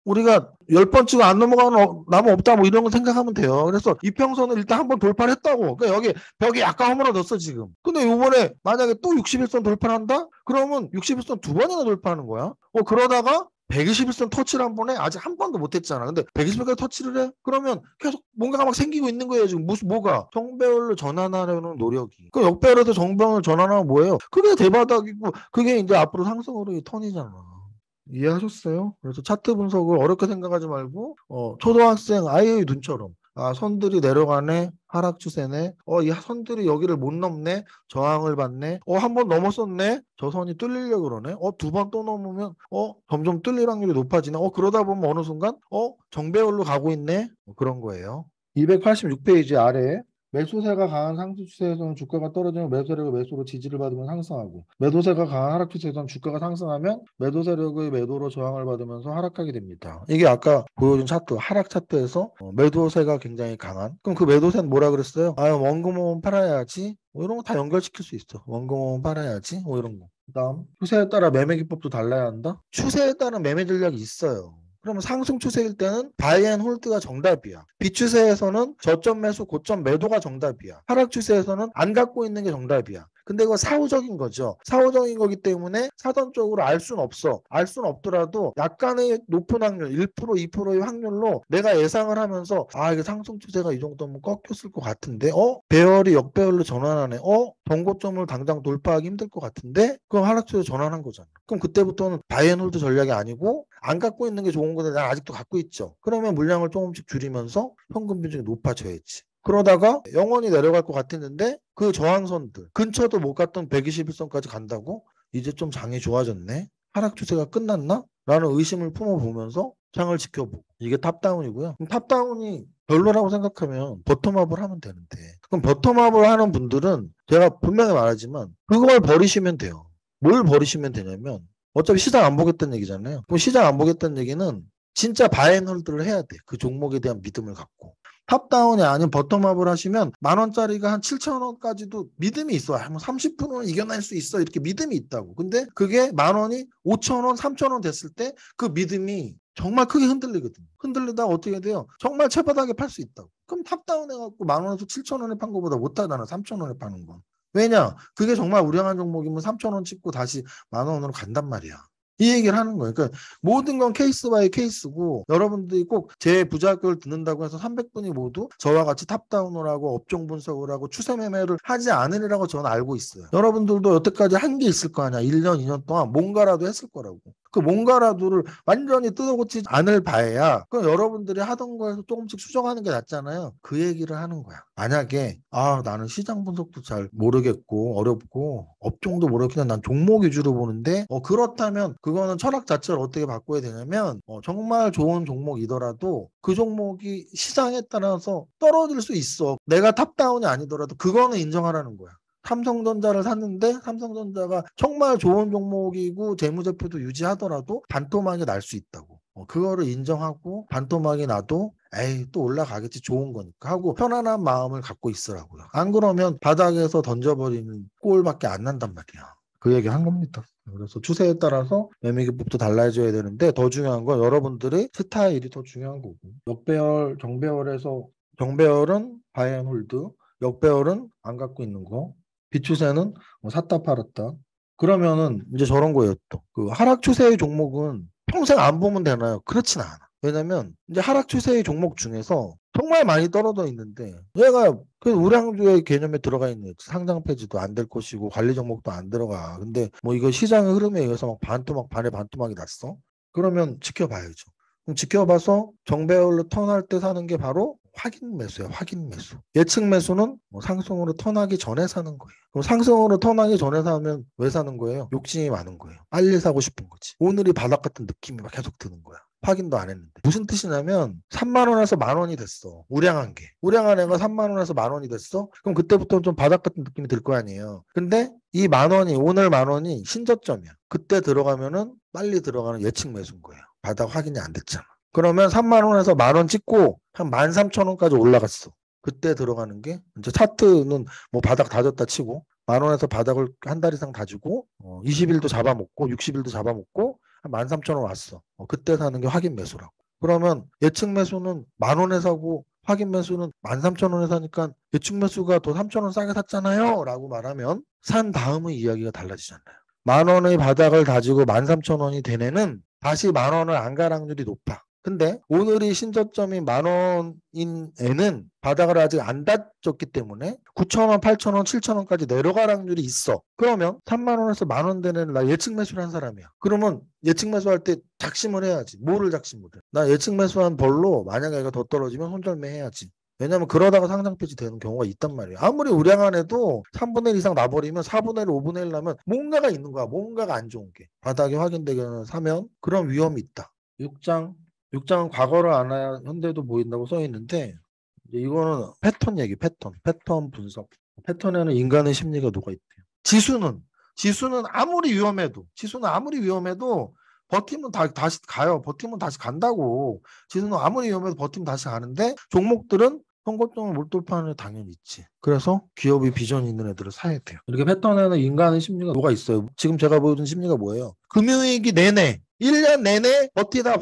우리가 10번 치고 안 넘어가는 나무 없다 뭐 이런 거 생각하면 돼요. 그래서 이평선을 일단 한번 돌파를 했다고. 그러니까 여기 벽이 약간 허물어졌어 지금. 근데 이번에 만약에 또 61선 돌파를 한다? 그러면 61선 두 번이나 돌파하는 거야. 그러다가 121선 터치를 한 번에 아직 한 번도 못 했잖아. 근데 120선까지 터치를 해? 그러면 계속 뭔가가 막 생기고 있는 거예요. 지금 뭐가? 정배열로 전환하려는 노력이. 그 역배열에서 정배열로 전환하면 뭐예요? 그게 대바닥이고 그게 이제 앞으로 상승으로의 턴이잖아. 이해하셨어요? 그래서 차트 분석을 어렵게 생각하지 말고 초등학생 아이의 눈처럼 선들이 내려가네 하락 추세네 이 선들이 여기를 못 넘네 저항을 받네 한 번 넘었었네 저 선이 뚫리려고 그러네 두 번 또 넘으면 점점 뚫릴 확률이 높아지네 그러다 보면 어느 순간 정배열로 가고 있네 그런 거예요. 286페이지 아래에 매수세가 강한 상승 추세에서는 주가가 떨어지면 매도 세력의 매수로 지지를 받으면 상승하고 매도세가 강한 하락 추세에서는 주가가 상승하면 매도 세력의 매도로 저항을 받으면서 하락하게 됩니다. 이게 아까 보여준 차트 하락 차트에서 매도세가 굉장히 강한 그럼 그 매도세는 뭐라 그랬어요? 원금은 팔아야지 뭐 이런 거 다 연결시킬 수 있어. 원금은 팔아야지 뭐 이런 거. 그다음 추세에 따라 매매 기법도 달라야 한다. 추세에 따른 매매 전략이 있어요. 그러면 상승 추세일 때는 바이 앤 홀드가 정답이야. 비추세에서는 저점 매수, 고점 매도가 정답이야. 하락 추세에서는 안 갖고 있는 게 정답이야. 근데 이거 사후적인 거죠. 사후적인 거기 때문에 사전적으로 알 수는 없어. 알 수는 없더라도 약간의 높은 확률, 1%, 2%의 확률로 내가 예상을 하면서 이게 상승 추세가 이 정도면 꺾였을 것 같은데 배열이 역배열로 전환하네. 전고점을 당장 돌파하기 힘들 것 같은데 그럼 하락 추세 전환한 거잖아. 그럼 그때부터는 바이앤홀드 전략이 아니고 안 갖고 있는 게 좋은 건데 난 아직도 갖고 있죠. 그러면 물량을 조금씩 줄이면서 현금 비중이 높아져야지. 그러다가 영원히 내려갈 것 같았는데 그 저항선들 근처도 못 갔던 121선까지 간다고? 이제 좀 장이 좋아졌네. 하락 추세가 끝났나? 라는 의심을 품어보면서 장을 지켜보고 이게 탑다운이고요. 그럼 탑다운이 별로라고 생각하면 버텀업을 하면 되는데 그럼 버텀업을 하는 분들은 제가 분명히 말하지만 그걸 버리시면 돼요. 뭘 버리시면 되냐면 어차피 시장 안 보겠다는 얘기잖아요. 그럼 시장 안 보겠다는 얘기는 진짜 바이앤홀드를 해야 돼. 그 종목에 대한 믿음을 갖고. 탑다운이 아닌 버텀업을 하시면 10,000원짜리가 한 7,000원까지도 믿음이 있어. 뭐 30%는 이겨낼 수 있어. 이렇게 믿음이 있다고. 근데 그게 10,000원이 5,000원, 3,000원 됐을 때 그 믿음이 정말 크게 흔들리거든. 흔들리다가 어떻게 돼요? 정말 채바닥에 팔 수 있다고. 그럼 탑다운 해갖고 10,000원에서 7,000원에 판 거보다 못하다 나는 3,000원에 파는 거. 왜냐? 그게 정말 우량한 종목이면 3,000원 찍고 다시 10,000원으로 간단 말이야. 이 얘기를 하는 거예요. 그러니까 모든 건 케이스 바이 케이스고 여러분들이 꼭 제 부자학교를 듣는다고 해서 300분이 모두 저와 같이 탑다운을 하고 업종 분석을 하고 추세 매매를 하지 않으리라고 저는 알고 있어요. 여러분들도 여태까지 한 게 있을 거 아니야. 1년, 2년 동안 뭔가라도 했을 거라고. 그 뭔가라도를 완전히 뜯어고치지 않을 바에야 그럼 여러분들이 하던 거에서 조금씩 수정하는 게 낫잖아요. 그 얘기를 하는 거야. 만약에 나는 시장 분석도 잘 모르겠고 어렵고 업종도 모르겠고 그냥 난 종목 위주로 보는데 그렇다면 그거는 철학 자체를 어떻게 바꿔야 되냐면 정말 좋은 종목이더라도 그 종목이 시장에 따라서 떨어질 수 있어. 내가 탑다운이 아니더라도 그거는 인정하라는 거야. 삼성전자를 샀는데 삼성전자가 정말 좋은 종목이고 재무제표도 유지하더라도 반토막이 날 수 있다고. 그거를 인정하고 반토막이 나도 에이 또 올라가겠지 좋은 거니까 하고 편안한 마음을 갖고 있으라고요. 안 그러면 바닥에서 던져버리는 꼴밖에 안 난단 말이야. 그 얘기 한 겁니다. 그래서 추세에 따라서 매매기법도 달라져야 되는데 더 중요한 건 여러분들의 스타일이 더 중요한 거고. 역배열, 정배열에서 정배열은 바이앤홀드, 역배열은 안 갖고 있는 거, 비추세는 뭐 샀다 팔았다. 그러면은 이제 저런 거예요 또. 그 하락 추세의 종목은 평생 안 보면 되나요? 그렇진 않아. 왜냐면 이제 하락 추세의 종목 중에서 정말 많이 떨어져 있는데 얘가 그 우량주의 개념에 들어가 있는 상장 폐지도 안 될 것이고 관리 종목도 안 들어가. 근데 뭐 이거 시장의 흐름에 의해서 막 반토막 반에 반토막이 났어. 그러면 지켜봐야죠. 그럼 지켜봐서 정배열로 턴할 때 사는 게 바로 확인 매수야. 확인 매수. 예측 매수는 뭐 상승으로 턴하기 전에 사는 거예요. 그럼 상승으로 턴하기 전에 사면 왜 사는 거예요? 욕심이 많은 거예요. 빨리 사고 싶은 거지. 오늘이 바닥 같은 느낌이 막 계속 드는 거야. 확인도 안 했는데. 무슨 뜻이냐면 3만 원에서 만 원이 됐어. 우량한 게. 우량한 애가 3만 원에서 만 원이 됐어? 그럼 그때부터 좀 바닥 같은 느낌이 들 거 아니에요. 근데 이 만 원이 오늘 만 원이 신저점이야. 그때 들어가면은 빨리 들어가는 예측 매수인 거예요. 바닥 확인이 안 됐잖아. 그러면 3만 원에서 만 원 찍고 한 13,000원까지 올라갔어. 그때 들어가는 게 이제 차트는 뭐 바닥 다졌다 치고 만 원에서 바닥을 한 달 이상 다지고 20일도 잡아먹고 60일도 잡아먹고 한 13,000원 왔어. 그때 사는 게 확인 매수라고. 그러면 예측 매수는 만 원에 사고 확인 매수는 13,000원에 사니까 예측 매수가 더 3,000원 싸게 샀잖아요 라고 말하면 산 다음의 이야기가 달라지잖아요. 만 원의 바닥을 다지고 13,000원이 된 애는 다시 만 원을 안 갈 확률이 높아. 근데 오늘이 신저점이 만 원인 애는 바닥을 아직 안 닫혔기 때문에 9,000원, 8,000원, 7,000원까지 내려갈 확률이 있어. 그러면 3만 원에서 만 원 되는 나 예측 매수를 한 사람이야. 그러면 예측 매수할 때 작심을 해야지. 뭐를 작심을 해? 나 예측 매수한 벌로 만약에 얘가 더 떨어지면 손절매 해야지. 왜냐면 그러다가 상장 폐지되는 경우가 있단 말이에요. 아무리 우량한 애도 3분의 1 이상 나버리면 4분의 1, 5분의 1 나면 뭔가가 있는 거야. 뭔가가 안 좋은 게. 바닥이 확인되거나 사면 그런 위험이 있다. 6장은 과거를 알아야 현대도 보인다고 써 있는데 이거는 패턴 얘기, 패턴 분석. 패턴에는 인간의 심리가 녹아 있대요. 지수는 아무리 위험해도 버티면 다시 가요. 버티면 다시 간다고. 지수는 아무리 위험해도 버티면 다시 가는데 종목들은 선거점을 못 돌파하는 애 당연히 있지. 그래서 기업이 비전 있는 애들을 사야 돼요. 이렇게 패턴에는 인간의 심리가 녹아 있어요. 지금 제가 보여준 심리가 뭐예요? 금융위기 내내 1년 내내 버티다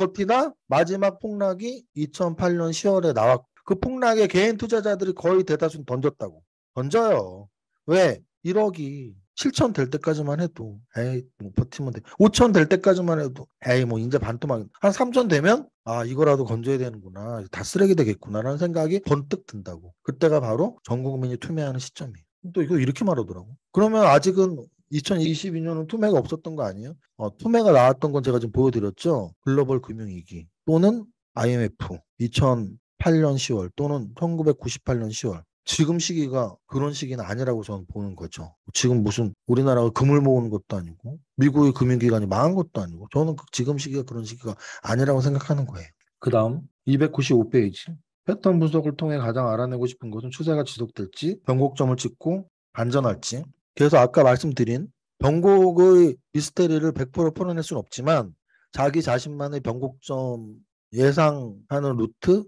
마지막 폭락이 2008년 10월에 나왔고 그 폭락에 개인 투자자들이 거의 대다수는 던졌다고. 던져요. 왜? 1억이 7천 될 때까지만 해도 에이 뭐 버티면 돼. 5천 될 때까지만 해도 에이 뭐 이제 반토막 한 3천 되면 아 이거라도 건져야 되는구나. 다 쓰레기 되겠구나라는 생각이 번뜩 든다고. 그때가 바로 전 국민이 투매하는 시점이에요. 또 이거 이렇게 말하더라고. 그러면 아직은 2022년은 투매가 없었던 거 아니에요? 투매가 나왔던 건 제가 지금 보여드렸죠. 글로벌 금융위기 또는 IMF 2008년 10월 또는 1998년 10월. 지금 시기가 그런 시기는 아니라고 저는 보는 거죠. 지금 무슨 우리나라가 금을 모으는 것도 아니고 미국의 금융기관이 망한 것도 아니고 저는 지금 시기가 그런 시기가 아니라고 생각하는 거예요. 그 다음 295페이지. 패턴 분석을 통해 가장 알아내고 싶은 것은 추세가 지속될지 변곡점을 찍고 반전할지. 그래서 아까 말씀드린 변곡의 미스테리를 100% 풀어낼 수는 없지만 자기 자신만의 변곡점 예상하는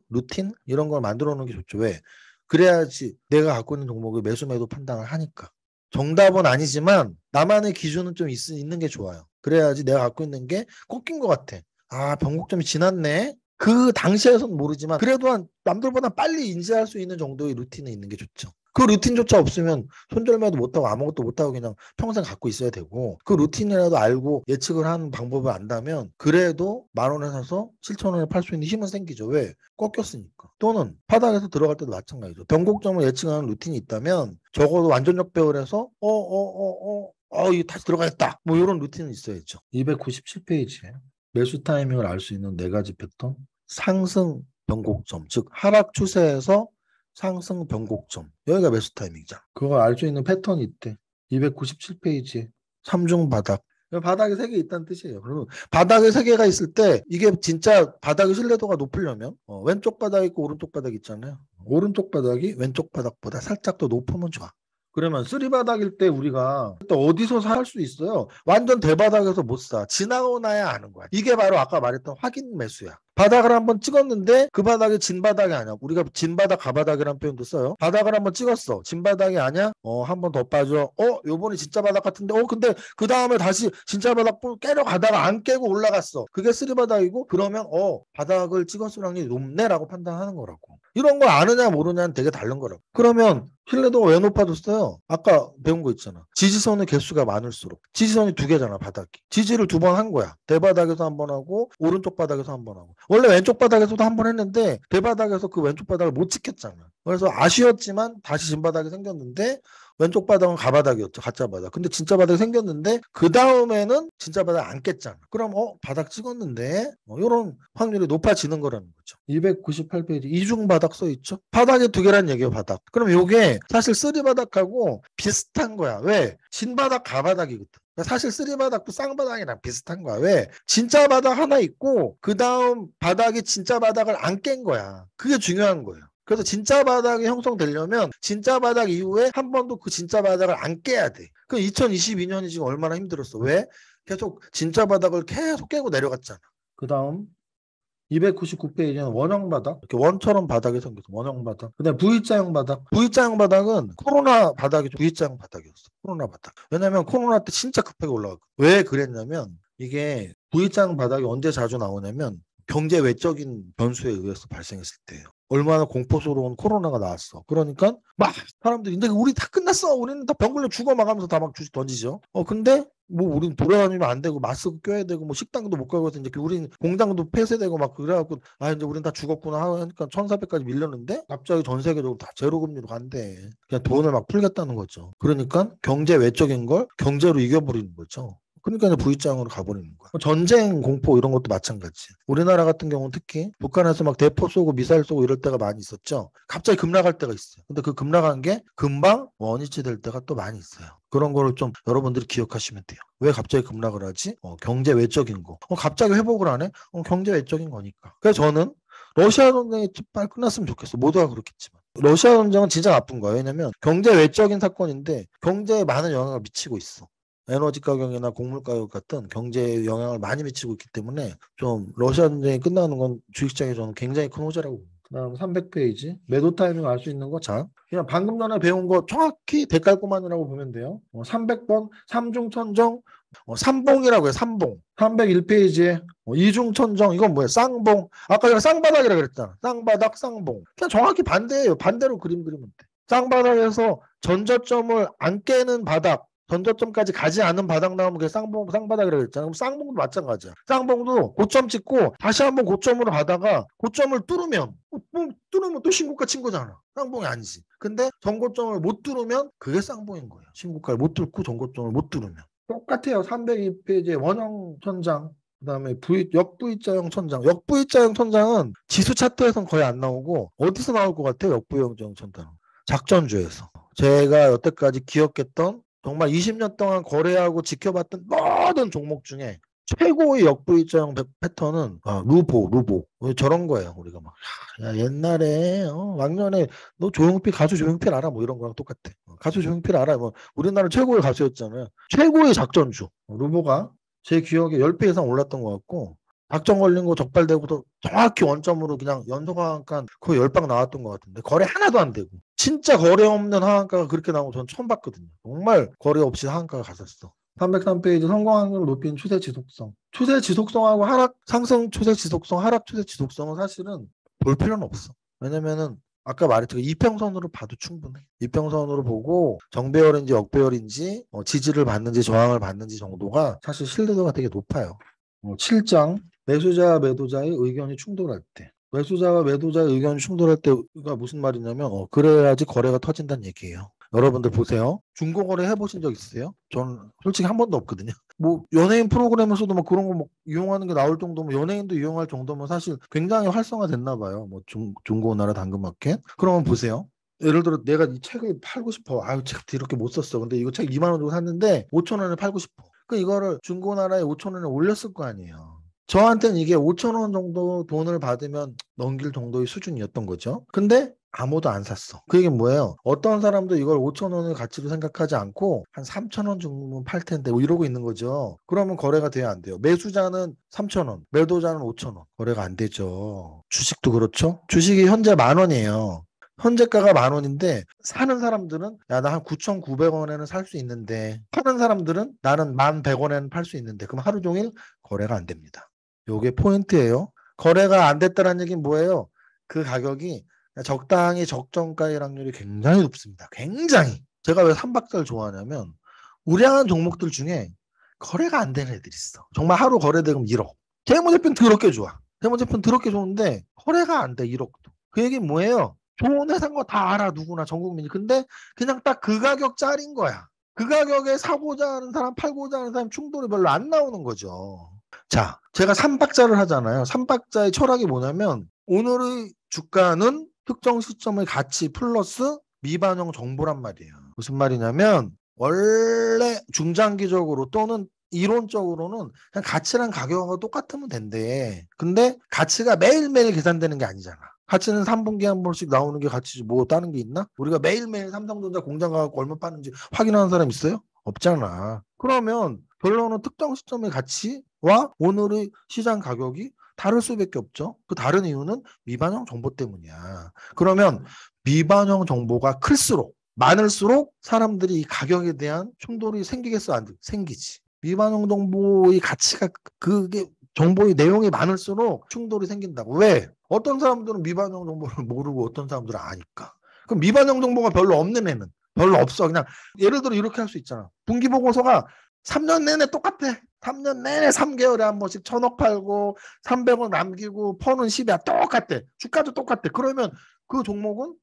루틴 이런 걸 만들어 놓는 게 좋죠. 왜? 그래야지 내가 갖고 있는 종목을 매수 매도 판단을 하니까. 정답은 아니지만 나만의 기준은 좀 있는 게 좋아요. 그래야지 내가 갖고 있는 게 꺾인 것 같아. 아, 변곡점이 지났네. 그 당시에선 모르지만 그래도 한 남들보다 빨리 인지할 수 있는 정도의 루틴이 있는 게 좋죠. 그 루틴조차 없으면 손절매도 못하고 아무것도 못하고 그냥 평생 갖고 있어야 되고 그 루틴이라도 알고 예측을 하는 방법을 안다면 그래도 만 원에 사서 7천 원에 팔 수 있는 힘은 생기죠. 왜? 꺾였으니까. 또는 바닥에서 들어갈 때도 마찬가지죠. 변곡점을 예측하는 루틴이 있다면 적어도 완전 역배열에서 이거 다시 들어가겠다. 뭐 이런 루틴은 있어야죠. 297페이지에 매수 타이밍을 알 수 있는 네 가지 패턴. 상승 변곡점, 즉 하락 추세에서 상승 변곡점. 여기가 매수 타이밍이잖아. 그걸 알 수 있는 패턴이 있대. 297페이지에 삼중 바닥. 바닥에 3개 있다는 뜻이에요. 그러면 바닥에 3개가 있을 때 이게 진짜 바닥의 신뢰도가 높으려면 왼쪽 바닥 있고 오른쪽 바닥 있잖아요. 오른쪽 바닥이 왼쪽 바닥보다 살짝 더 높으면 좋아. 그러면 쓰리바닥일 때 우리가 또 어디서 살 수 있어요? 완전 대바닥에서 못 사. 지나고 나야 아는 거야. 이게 바로 아까 말했던 확인 매수야. 바닥을 한번 찍었는데 그 바닥이 진 바닥이 아니야. 우리가 진 바닥 가바닥이라는 표현도 써요. 바닥을 한번 찍었어. 진 바닥이 아니야? 한 번 더 빠져. 요번에 진짜 바닥 같은데 근데 그 다음에 다시 진짜 바닥 깨려 가다가 안 깨고 올라갔어. 그게 쓰리 바닥이고 그러면 바닥을 찍었을 확률이 높네라고 판단하는 거라고. 이런 걸 아느냐 모르냐는 되게 다른 거라고. 그러면 신뢰도가 왜 높아졌어요? 아까 배운 거 있잖아. 지지선의 개수가 많을수록. 지지선이 2개잖아, 바닥이. 지지를 2번 한 거야. 대바닥에서 한 번 하고 오른쪽 바닥에서 한 번 하고. 원래 왼쪽 바닥에서도 한 번 했는데 대바닥에서 그 왼쪽 바닥을 못 지켰잖아. 그래서 아쉬웠지만 다시 진바닥이 생겼는데 왼쪽 바닥은 가바닥이었죠. 가짜 바닥. 근데 진짜 바닥이 생겼는데 그 다음에는 진짜 바닥 안 깼잖아. 그럼 바닥 찍었는데 이런 확률이 높아지는 거라는 거죠. 298페이지 이중 바닥 써 있죠. 바닥이 2개란 얘기예요. 바닥. 그럼 이게 사실 쓰리 바닥하고 비슷한 거야. 왜? 진바닥 가바닥이거든. 사실 쓰리 바닥도 쌍바닥이랑 비슷한 거야. 왜? 진짜 바닥 하나 있고 그 다음 바닥이 진짜 바닥을 안 깬 거야. 그게 중요한 거예요. 그래서 진짜 바닥이 형성되려면 진짜 바닥 이후에 한 번도 그 진짜 바닥을 안 깨야 돼. 그 2022년이 지금 얼마나 힘들었어. 왜? 계속 진짜 바닥을 계속 깨고 내려갔잖아. 그 다음 299페이지는 원형 바닥. 이렇게 원처럼 바닥이 생겼어. 원형 바닥. 그다음에 V자형 바닥. V자형 바닥은 코로나 바닥이 V자형 바닥이었어. 코로나 바닥. 왜냐면 코로나 때 진짜 급하게 올라갔고. 왜 그랬냐면 이게 V자형 바닥이 언제 자주 나오냐면 경제 외적인 변수에 의해서 발생했을 때예요. 얼마나 공포스러운 코로나가 나왔어. 그러니까 막 사람들이 근데 우리 다 끝났어. 우리는 다 병 걸려 죽어 막 하면서 다 막 주식 던지죠. 근데 뭐 우린 돌아다니면 안 되고 마스크 껴야 되고 뭐 식당도 못 가고 해서 이제 우린 공장도 폐쇄되고 막 그래갖고 이제 우린 다 죽었구나 하니까 1,400까지 밀렸는데 갑자기 전 세계적으로 다 제로 금리로 간대. 그냥 돈을 막 풀겠다는 거죠. 그러니까 경제 외적인 걸 경제로 이겨버리는 거죠. 그러니까 이제 V장으로 가버리는 거야. 전쟁 공포 이런 것도 마찬가지. 우리나라 같은 경우는 특히 북한에서 막 대포 쏘고 미사일 쏘고 이럴 때가 많이 있었죠. 갑자기 급락할 때가 있어요. 근데 그 급락한 게 금방 원위치 될 때가 또 많이 있어요. 그런 거를 좀 여러분들이 기억하시면 돼요. 왜 갑자기 급락을 하지? 경제 외적인 거. 갑자기 회복을 안 해? 경제 외적인 거니까. 그래서 저는 러시아 전쟁이 빨리 끝났으면 좋겠어. 모두가 그렇겠지만. 러시아 전쟁은 진짜 나쁜 거예요. 왜냐면 경제 외적인 사건인데 경제에 많은 영향을 미치고 있어. 에너지 가격이나 곡물 가격 같은 경제에 영향을 많이 미치고 있기 때문에 좀 러시아 전쟁이 끝나는 건 주식시장에 저는 굉장히 큰 호재라고 봅니다. 그다음 300페이지 매도 타이밍 알 수 있는 거 자 그냥 방금 전에 배운 거 정확히 대깔고만이라고 보면 돼요. 300번 삼중천정 삼봉이라고 해요. 삼봉. 301페이지에 이중천정 이건 뭐예요? 쌍봉. 아까 제가 쌍바닥이라 그랬잖아. 쌍바닥 쌍봉. 그냥 정확히 반대예요. 반대로 그림 그리면 돼. 쌍바닥에서 전저점을 안 깨는 바닥 전저점까지 가지 않는 바닥 나오면 그게 쌍바닥이라고 했잖아. 그럼 쌍봉도 마찬가지야. 쌍봉도 고점 찍고 다시 한번 고점으로 가다가 고점을 뚫으면 또 신고가 친 거잖아. 쌍봉이 아니지. 근데 전고점을 못 뚫으면 그게 쌍봉인 거예요. 신고가를 못 뚫고 전고점을 못 뚫으면. 똑같아요. 302페이지에 원형 천장. 그다음에 역V자형 천장. 역V자형 천장은 지수 차트에서는 거의 안 나오고 어디서 나올 것 같아요? 역V자형 천장. 작전주에서. 제가 여태까지 기억했던 정말 20년 동안 거래하고 지켜봤던 모든 종목 중에 최고의 역V자형 패턴은 루보 저런 거예요. 우리가 막 야, 옛날에 왕년에 너 가수 조용필 알아? 뭐 이런 거랑 똑같아. 가수 조용필 알아? 뭐 우리나라 최고의 가수였잖아요. 최고의 작전주 루보가 제 기억에 10배 이상 올랐던 것 같고 작전 걸린 거 적발되고도 정확히 원점으로 그냥 연속하한가 거의 10방 나왔던 것 같은데 거래 하나도 안 되고 진짜 거래 없는 하한가가 그렇게 나온 거 전 처음 봤거든요. 정말 거래 없이 하한가가 갔었어. 303페이지 성공 확률을 높인 추세 지속성. 추세 지속성하고 상승 추세 지속성, 하락 추세 지속성은 사실은 볼 필요는 없어. 왜냐면은 아까 말했지만 이평선으로 봐도 충분해. 이평선으로 보고 정배열인지 역배열인지 지지를 받는지 저항을 받는지 정도가 사실 신뢰도가 되게 높아요. 7장 매수자와 매도자의 의견이 충돌할 때. 매수자와 매도자의 의견이 충돌할 때가 무슨 말이냐면 그래야지 거래가 터진다는 얘기예요. 여러분들 보세요. 중고거래 해보신 적 있으세요? 저는 솔직히 한 번도 없거든요. 뭐 연예인 프로그램에서도 뭐 그런 거 뭐 이용하는 게 나올 정도면 연예인도 이용할 정도면 사실 굉장히 활성화됐나 봐요. 뭐 중고나라 당근마켓. 그러면 보세요. 예를 들어 내가 이 책을 팔고 싶어. 책 이렇게 못 썼어. 근데 이거 책 2만 원 주고 샀는데 5천 원에 팔고 싶어. 이거를 중고나라에 5천 원에 올렸을 거 아니에요. 저한테는 이게 5천 원 정도 돈을 받으면 넘길 정도의 수준이었던 거죠. 근데 아무도 안 샀어. 그 얘기는 뭐예요? 어떤 사람도 이걸 5천 원의 가치로 생각하지 않고 한 3천 원 정도면 팔 텐데 뭐 이러고 있는 거죠. 그러면 거래가 돼야 안 돼요. 매수자는 3천 원, 매도자는 5천 원. 거래가 안 되죠. 주식도 그렇죠. 주식이 현재 10,000원이에요. 현재가가 10,000원인데 사는 사람들은 야, 나 한 9,900원에는 살 수 있는데 파는 사람들은 나는 1,100원에는 팔 수 있는데 그럼 하루 종일 거래가 안 됩니다. 요게 포인트예요. 거래가 안 됐다는 얘기는 뭐예요? 그 가격이 적당히 적정가의 확률이 굉장히 높습니다. 굉장히. 제가 왜 삼박자를 좋아하냐면 우량한 종목들 중에 거래가 안 되는 애들이 있어. 정말 하루 거래대금 1억. 재무제표는 더럽게 좋아. 재무제표는 더럽게 좋은데 거래가 안 돼, 1억도. 그 얘기는 뭐예요? 좋은 회사인 거 다 알아, 누구나, 전 국민이. 근데 그냥 딱 그 가격짜리인 거야. 그 가격에 사고자 하는 사람, 팔고자 하는 사람 충돌이 별로 안 나오는 거죠. 자, 제가 삼박자를 하잖아요. 삼박자의 철학이 뭐냐면 오늘의 주가는 특정 시점의 가치 플러스 미반영 정보란 말이에요. 무슨 말이냐면 원래 중장기적으로 또는 이론적으로는 그냥 가치랑 가격하고 똑같으면 된대. 근데 가치가 매일매일 계산되는 게 아니잖아. 가치는 3분기에 한 번씩 나오는 게 가치지 뭐 다른 게 있나? 우리가 매일매일 삼성전자 공장 가고 얼마 파는지 확인하는 사람 있어요? 없잖아. 그러면 결론은 특정 시점의 가치와 오늘의 시장 가격이 다를 수밖에 없죠. 그 다른 이유는 미반영 정보 때문이야. 그러면 미반영 정보가 클수록 많을수록 사람들이 이 가격에 대한 충돌이 생기겠어? 안 생기지. 미반영 정보의 가치가 그게 정보의 내용이 많을수록 충돌이 생긴다고. 왜? 어떤 사람들은 미반영 정보를 모르고 어떤 사람들은 아니까. 그럼 미반영 정보가 별로 없는 애는 별로 없어. 그냥 예를 들어 이렇게 할 수 있잖아. 분기보고서가 3년 내내 똑같아. 3년 내내 3개월에 한 번씩 1,000억 팔고 300원 남기고 퍼는 10이야. 똑같아. 주가도 똑같아. 그러면 그 종목은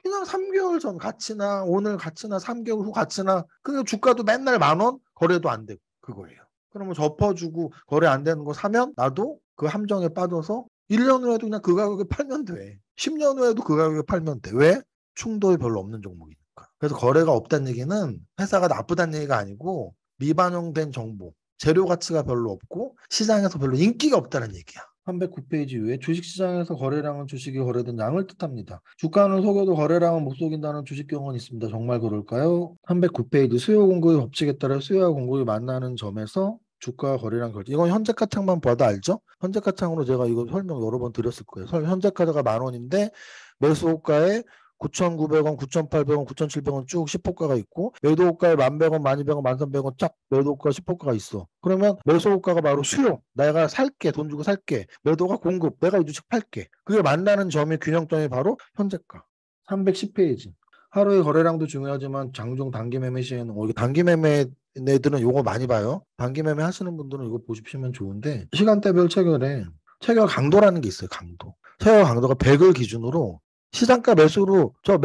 그냥 3개월 전 가치나 오늘 가치나 3개월 후 가치나 그냥 주가도 맨날 10,000원 거래도 안 되고 그거예요. 그러면 접어주고 거래 안 되는 거 사면 나도 그 함정에 빠져서 1년 후에도 그냥 그 가격에 팔면 돼. 10년 후에도 그 가격에 팔면 돼. 왜? 충돌이 별로 없는 종목이니까. 그래서 거래가 없다는 얘기는 회사가 나쁘다는 얘기가 아니고 미반영된 정보, 재료 가치가 별로 없고 시장에서 별로 인기가 없다는 얘기야. 309페이지 위에 주식시장에서 거래량은 주식이 거래된 양을 뜻합니다. 주가는 속여도 거래량은 못 속인다는 주식 경험이 있습니다. 정말 그럴까요? 309페이지 수요 공급의 법칙에 따라 수요와 공급이 만나는 점에서 주가 거래량 결정. 이건 현재가 창만 봐도 알죠? 현재가 창으로 제가 이거 설명 여러 번 드렸을 거예요. 현재가가 10,000원인데 매수호가에 9,900원, 9,800원, 9,700원 쭉 10호가가 있고 매도호가에 1,100원, 1,200원, 1,300원 쫙 매도호가 10호가가 있어. 그러면 매수호가가 바로 수요. 내가 살게, 돈 주고 살게. 매도가 공급, 내가 이 주식 팔게. 그게 만나는 점이 균형점이 바로 현재가. 310페이지. 하루의 거래량도 중요하지만 장중 단기 매매 시에는 이게 단기 매매 애들은 요거 많이 봐요. 단기 매매 하시는 분들은 이거 보시면 좋은데 시간대별 체결에 체결 강도라는 게 있어요. 강도. 체결 강도가 100을 기준으로 시장가 매수로 저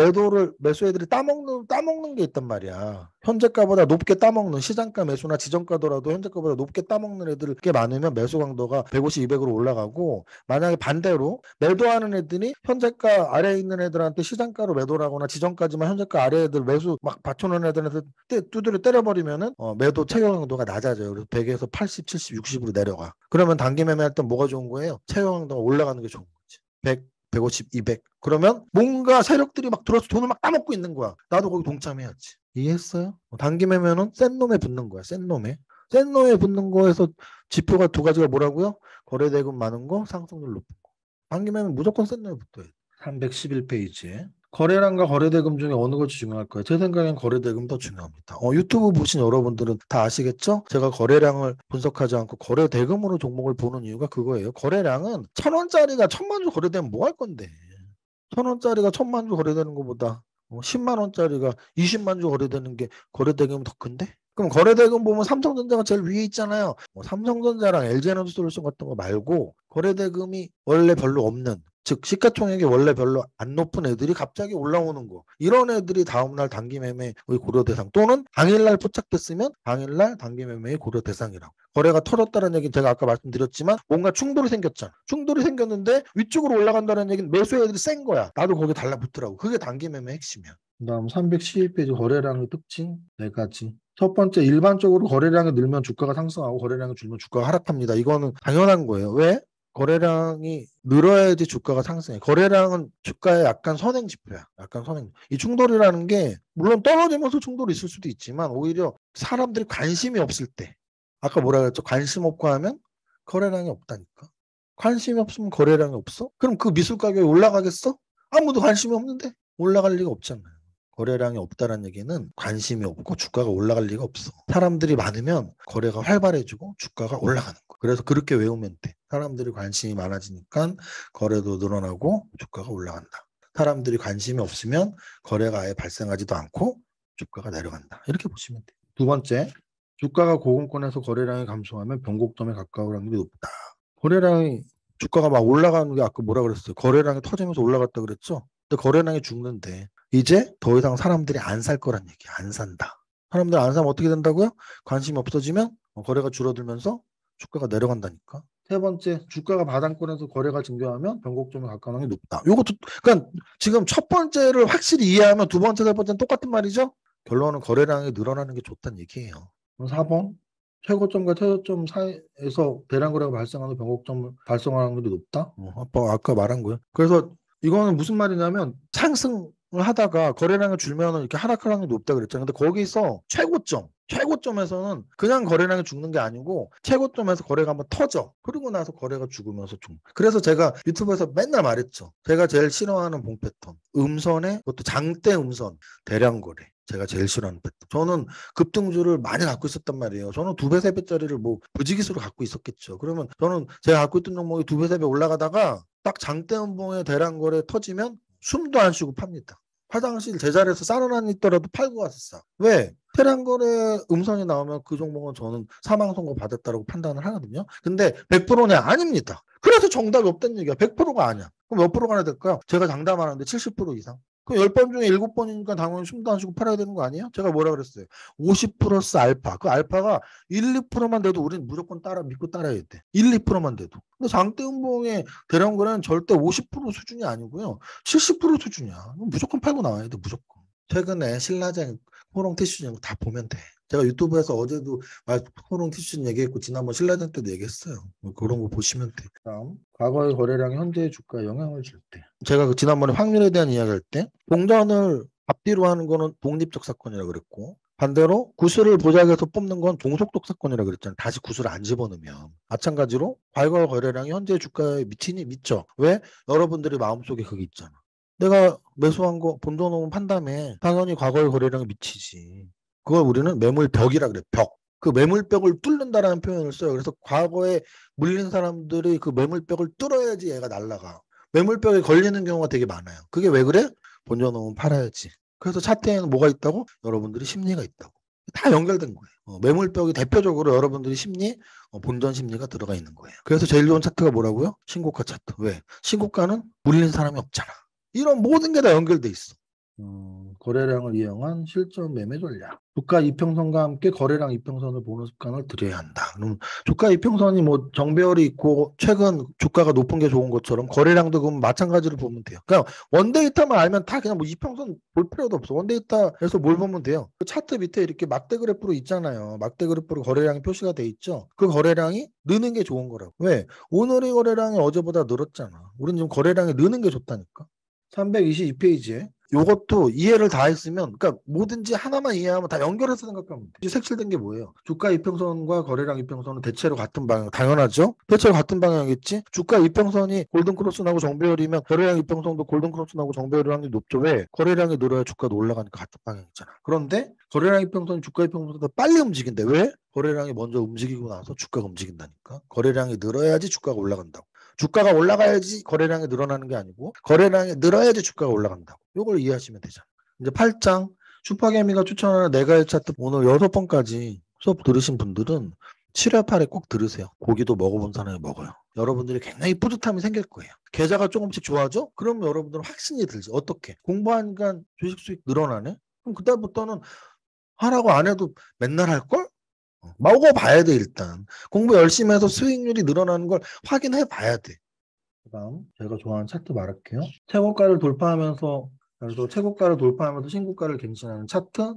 매수 애들이 따먹는 게 있단 말이야. 현재가보다 높게 따먹는 시장가 매수나 지정가더라도 현재가보다 높게 따먹는 애들 꽤 많으면 매수 강도가 150, 200으로 올라가고 만약에 반대로 매도하는 애들이 현재가 아래에 있는 애들한테 시장가로 매도를 하거나 지정가지만 현재가 아래 애들 매수 막 받쳐놓은 애들한테 두드려 때려버리면은 매도 체결 강도가 낮아져요. 그래서 100에서 80, 70, 60으로 내려가. 그러면 단기 매매할 때 뭐가 좋은 거예요? 체결 강도가 올라가는 게 좋은 거지. 100, 150, 200. 그러면 뭔가 세력들이 막 들어서 돈을 막 따먹고 있는 거야. 나도 거기 동참해야지. 이해했어요? 단기 매매는 센 놈에 붙는 거야. 센 놈에. 센 놈에 붙는 거에서 지표가 두 가지가 뭐라고요? 거래대금 많은 거, 상승률 높은 거. 단기 매매는 무조건 센 놈에 붙어야 돼. 311페이지에. 거래량과 거래대금 중에 어느 것이 중요할까요? 제 생각엔 거래대금 더 중요합니다. 유튜브 보신 여러분들은 다 아시겠죠? 제가 거래량을 분석하지 않고 거래대금으로 종목을 보는 이유가 그거예요. 거래량은 1,000원짜리가 1,000만 주 거래되면 뭐 할 건데? 1,000원짜리가 1,000만 주 거래되는 것보다 10만 원짜리가 20만 주 거래되는 게 거래대금이 더 큰데? 그럼 거래대금 보면 삼성전자가 제일 위에 있잖아요. 삼성전자랑 LG에너지솔루션 같은 거 말고 거래대금이 원래 별로 없는 즉 시가총액이 원래 별로 안 높은 애들이 갑자기 올라오는 거 이런 애들이 다음날 단기 매매의 고려 대상 또는 당일날 포착됐으면 당일날 단기 매매의 고려 대상이라고. 거래가 털었다는 얘기는 제가 아까 말씀드렸지만 뭔가 충돌이 생겼잖아. 충돌이 생겼는데 위쪽으로 올라간다는 얘기는 매수 애들이 센 거야. 나도 거기 달라붙더라고. 그게 단기 매매 핵심이야. 그다음 312페이지 거래량의 특징 4가지. 첫 번째, 일반적으로 거래량이 늘면 주가가 상승하고 거래량이 줄면 주가가 하락합니다. 이거는 당연한 거예요. 왜? 거래량이 늘어야지 주가가 상승해. 거래량은 주가의 약간 선행 지표야. 약간 선행. 이 충돌이라는 게 물론 떨어지면서 충돌이 있을 수도 있지만 오히려 사람들이 관심이 없을 때 아까 뭐라 그랬죠? 관심 없고 하면 거래량이 없다니까. 관심이 없으면 거래량이 없어? 그럼 그 미술 가격이 올라가겠어? 아무도 관심이 없는데 올라갈 리가 없잖아요. 거래량이 없다는 얘기는 관심이 없고 주가가 올라갈 리가 없어. 사람들이 많으면 거래가 활발해지고 주가가 올라가는 거야. 그래서 그렇게 외우면 돼. 사람들이 관심이 많아지니까 거래도 늘어나고 주가가 올라간다. 사람들이 관심이 없으면 거래가 아예 발생하지도 않고 주가가 내려간다. 이렇게 보시면 돼. 두 번째, 주가가 고공권에서 거래량이 감소하면 변곡점에 가까울 확률이 높다. 거래량이 주가가 막 올라가는 게 아까 뭐라 그랬어요? 거래량이 터지면서 올라갔다 그랬죠? 근데 거래량이 죽는데 이제 더 이상 사람들이 안 살 거란 얘기야. 안 산다. 사람들 안 사면 어떻게 된다고요? 관심이 없어지면 거래가 줄어들면서 주가가 내려간다니까. 세 번째, 주가가 바닥권에서 거래가 증가하면 변곡점에 가까운 확률이 높다. 요것도 그러니까 지금 첫 번째를 확실히 이해하면 두 번째, 세 번째는 똑같은 말이죠. 결론은 거래량이 늘어나는 게 좋다는 얘기예요. 4번, 최고점과 최저점 사이에서 대량 거래가 발생하는 변곡점을 발생하는 확률이 높다. 아까 말한 거예요. 그래서 이거는 무슨 말이냐면 상승을 하다가 거래량이 줄면은 이렇게 하락할 확률이 높다 그랬잖아요. 근데 거기서 최고점에서는 그냥 거래량이 죽는 게 아니고 최고점에서 거래가 한번 터져. 그러고 나서 거래가 죽으면서 죽는. 그래서 제가 유튜브에서 맨날 말했죠. 제가 제일 싫어하는 봉 패턴. 음선에 그것도 장대 음선 대량 거래. 제가 제일 싫어하는 패턴. 저는 급등주를 많이 갖고 있었단 말이에요. 저는 2배, 3배짜리를 뭐 부지기수로 갖고 있었겠죠. 그러면 저는 제가 갖고 있던 종목이 2배, 3배 올라가다가 딱 장대음봉의 대량 거래 터지면 숨도 안 쉬고 팝니다. 화장실 제자리에서 쌀어난 있더라도 팔고 왔었어. 왜? 대량 거래 음선이 나오면 그 종목은 저는 사망 선고 받았다고 판단을 하거든요. 근데 100%냐? 아닙니다. 그래서 정답이 없다는 얘기야. 100%가 아니야. 그럼 몇 프로가 될까요? 제가 장담하는데 70% 이상. 그럼 10번 중에 7번이니까 당연히 숨도 안 쉬고 팔아야 되는 거 아니에요? 제가 뭐라 그랬어요? 50 플러스 알파. 그 알파가 1, 2%만 돼도 우리는 무조건 믿고 따라야 돼. 1, 2%만 돼도. 근데 장대음봉의 대량 거래는 절대 50% 수준이 아니고요. 70% 수준이야. 무조건 팔고 나와야 돼. 무조건. 최근에 신라젠, 호롱 티슈전 다 보면 돼. 제가 유튜브에서 어제도 호롱 티슈전 얘기했고 지난번 신라젠 때도 얘기했어요. 그런 거 보시면 돼. 다음, 과거의 거래량이 현재의 주가에 영향을 줄 때. 제가 지난번에 확률에 대한 이야기할 때 동전을 앞뒤로 하는 거는 독립적 사건이라고 그랬고 반대로 구슬을 보자기에서 뽑는 건 종속적 사건이라고 그랬잖아요. 다시 구슬을 안 집어넣으면. 마찬가지로 과거 거래량이 현재 주가에 미치니 미쳐. 왜? 여러분들이 마음속에 그게 있잖아. 내가 매수한 거 본전 오면 판 다음에 당연히 과거의 거래량이 미치지. 그걸 우리는 매물벽이라 그래. 벽. 그 매물벽을 뚫는다라는 표현을 써요. 그래서 과거에 물린 사람들이 그 매물벽을 뚫어야지 얘가 날아가. 매물벽에 걸리는 경우가 되게 많아요. 그게 왜 그래? 본전 오면 팔아야지. 그래서 차트에는 뭐가 있다고? 여러분들이 심리가 있다고. 다 연결된 거예요. 매물벽이 대표적으로 여러분들이 심리, 본전 심리가 들어가 있는 거예요. 그래서 제일 좋은 차트가 뭐라고요? 신고가 차트. 왜? 신고가는 물린 사람이 없잖아. 이런 모든 게 다 연결돼 있어. 거래량을 이용한 실전 매매 전략. 주가 이평선과 함께 거래량 이평선을 보는 습관을 들여야 한다. 그럼 주가 이평선이 뭐 정배열이 있고 최근 주가가 높은 게 좋은 것처럼 거래량도 그럼 마찬가지로 보면 돼요. 그냥 원데이터만 알면 다 그냥 뭐 이평선 볼 필요도 없어. 원데이터에서 뭘 보면 돼요. 그 차트 밑에 이렇게 막대 그래프로 있잖아요. 막대 그래프로 거래량이 표시가 돼 있죠. 그 거래량이 느는 게 좋은 거라고. 왜? 오늘의 거래량이 어제보다 늘었잖아. 우린 지금 거래량이 느는 게 좋다니까. 322페이지에 요것도 이해를 다 했으면 그러니까 뭐든지 하나만 이해하면 다 연결해서 생각하면 돼. 색칠된 게 뭐예요? 주가 이평선과 거래량 이평선은 대체로 같은 방향. 당연하죠? 대체로 같은 방향이겠지? 주가 이평선이 골든크로스 나고 정배열이면 거래량 이평선도 골든크로스 나고 정배열일 확률이 높죠. 왜? 거래량이 늘어야 주가도 올라가니까 같은 방향이잖아. 그런데 거래량 이평선이 주가 이평선보다 빨리 움직인대. 왜? 거래량이 먼저 움직이고 나서 주가가 움직인다니까. 거래량이 늘어야지 주가가 올라간다고. 주가가 올라가야지 거래량이 늘어나는 게 아니고 거래량이 늘어야지 주가가 올라간다고. 이걸 이해하시면 되잖아. 이제 8장 슈퍼개미가 추천하는 네가의 차트 오늘 6번까지 수업 들으신 분들은 7회 8회 꼭 들으세요. 고기도 먹어본 사람이 먹어요. 여러분들이 굉장히 뿌듯함이 생길 거예요. 계좌가 조금씩 좋아져? 그럼 여러분들은 확신이 들지. 어떻게? 공부하니까 주식 수익 늘어나네? 그럼 그다음부터는 하라고 안 해도 맨날 할걸? 먹어봐야 돼 일단. 공부 열심히 해서 수익률이 늘어나는 걸 확인해 봐야 돼. 그다음 제가 좋아하는 차트 말할게요. 최고가를 돌파하면서 그래서 최고가를 돌파하면서 신고가를 갱신하는 차트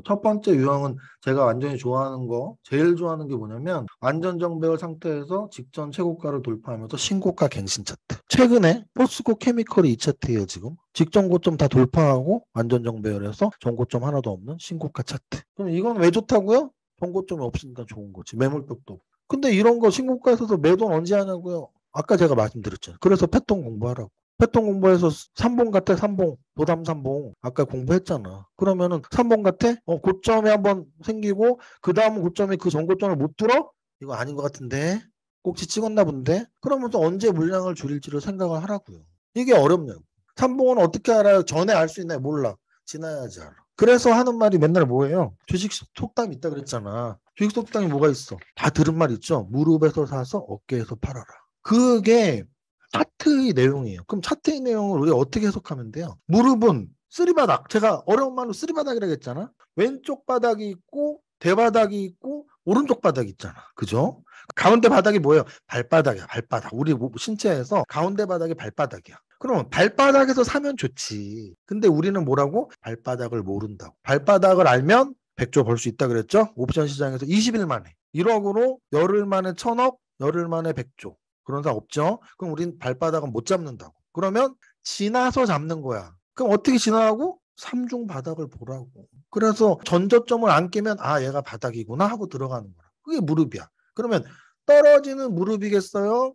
첫 번째 유형은 제가 완전히 좋아하는 거, 제일 좋아하는 게 뭐냐면 완전 정배열 상태에서 직전 최고가를 돌파하면서 신고가 갱신 차트. 최근에 포스코 케미컬이 이 차트예요, 지금. 직전 고점 다 돌파하고 완전 정배열에서 전고점 하나도 없는 신고가 차트. 그럼 이건 왜 좋다고요? 전고점이 없으니까 좋은 거지. 매물벽도 없고. 근데 이런 거 신고가에서도 매도는 언제 하냐고요? 아까 제가 말씀드렸잖아요. 그래서 패턴 공부하라고. 패턴 공부해서 삼봉 같아, 삼봉. 도담 삼봉. 아까 공부했잖아. 그러면은 삼봉 같아? 고점이 한번 생기고, 그 다음 고점이 그 전 고점을 못 뚫어? 이거 아닌 것 같은데? 꼭지 찍었나 본데? 그러면서 언제 물량을 줄일지를 생각을 하라고요. 이게 어렵냐고. 삼봉은 어떻게 알아요? 전에 알 수 있나요? 몰라. 지나야지 알아. 그래서 하는 말이 맨날 뭐예요? 주식 속담 있다 그랬잖아. 주식 속담이 뭐가 있어? 다 들은 말 있죠? 무릎에서 사서 어깨에서 팔아라. 그게 차트의 내용이에요. 그럼 차트의 내용을 우리가 어떻게 해석하면 돼요? 무릎은 쓰리바닥. 제가 어려운 말로 쓰리바닥이라고 했잖아. 왼쪽 바닥이 있고 대바닥이 있고 오른쪽 바닥이 있잖아. 그죠? 가운데 바닥이 뭐예요? 발바닥이야. 발바닥. 우리 신체에서 가운데 바닥이 발바닥이야. 그럼 발바닥에서 사면 좋지. 근데 우리는 뭐라고? 발바닥을 모른다고. 발바닥을 알면 100조 벌 수 있다 그랬죠? 옵션 시장에서 20일 만에. 1억으로 열흘 만에 1000억, 열흘 만에 100조. 그런 사람 없죠? 그럼 우린 발바닥은 못 잡는다고. 그러면 지나서 잡는 거야. 그럼 어떻게 지나가고? 삼중 바닥을 보라고. 그래서 전저점을 안 깨면 얘가 바닥이구나 하고 들어가는 거야. 그게 무릎이야. 그러면 떨어지는 무릎이겠어요?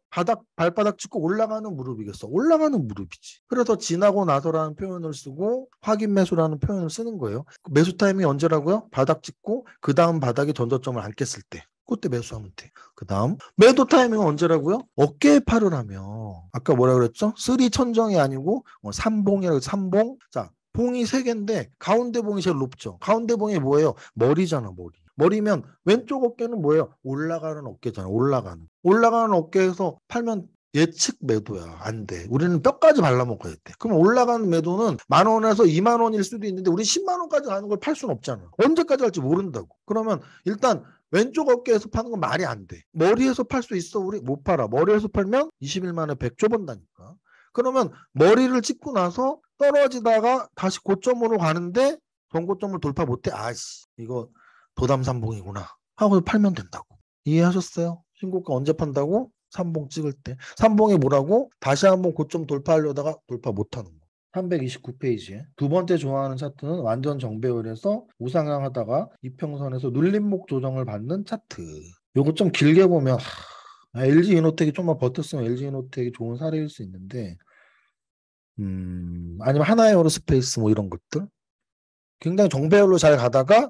발바닥 짚고 올라가는 무릎이겠어? 올라가는 무릎이지. 그래서 지나고 나서라는 표현을 쓰고 확인 매수라는 표현을 쓰는 거예요. 매수 타이밍이 언제라고요? 바닥 짚고 그 다음 바닥이 전저점을 안 깼을 때. 그때 매수하면 돼. 그 다음 매도 타이밍은 언제라고요? 어깨에 팔을 하며 아까 뭐라 그랬죠? 쓰리 천정이 아니고 삼봉이라고 삼봉. 자, 봉이 세 개인데 가운데 봉이 제일 높죠. 가운데 봉이 뭐예요? 머리잖아, 머리. 머리면 왼쪽 어깨는 뭐예요? 올라가는 어깨잖아. 올라가는 어깨에서 팔면 예측 매도야. 안 돼. 우리는 뼈까지 발라먹어야 돼. 그럼 올라가는 매도는 10,000원에서 20,000원일 수도 있는데 우리 10만원까지 가는 걸 팔 수는 없잖아. 언제까지 할지 모른다고. 그러면 일단 왼쪽 어깨에서 파는 건 말이 안 돼. 머리에서 팔 수 있어? 우리 못 팔아. 머리에서 팔면 20일 만에 100조 번다니까. 그러면 머리를 찍고 나서 떨어지다가 다시 고점으로 가는데 전고점을 돌파 못해. 이거 도담삼봉이구나 하고 팔면 된다고. 이해하셨어요? 신고가 언제 판다고? 삼봉 찍을 때. 삼봉이 뭐라고? 다시 한번 고점 돌파하려다가 돌파 못하는 거. 329페이지에 두 번째 좋아하는 차트는 완전 정배열에서 우상향하다가 이평선에서 눌림목 조정을 받는 차트. 요거 좀 길게 보면 LG 이노텍이 좀만 버텼으면 LG 이노텍이 좋은 사례일 수 있는데 아니면 하나에어로스페이스 뭐 이런 것들 굉장히 정배열로 잘 가다가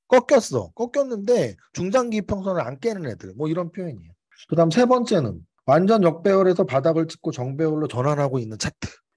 꺾였는데 중장기 이평선을 안 깨는 애들 뭐 이런 표현이에요. 그 다음 세 번째는 완전 역배열에서 바닥을 찍고 정배열로 전환하고 있는 차트.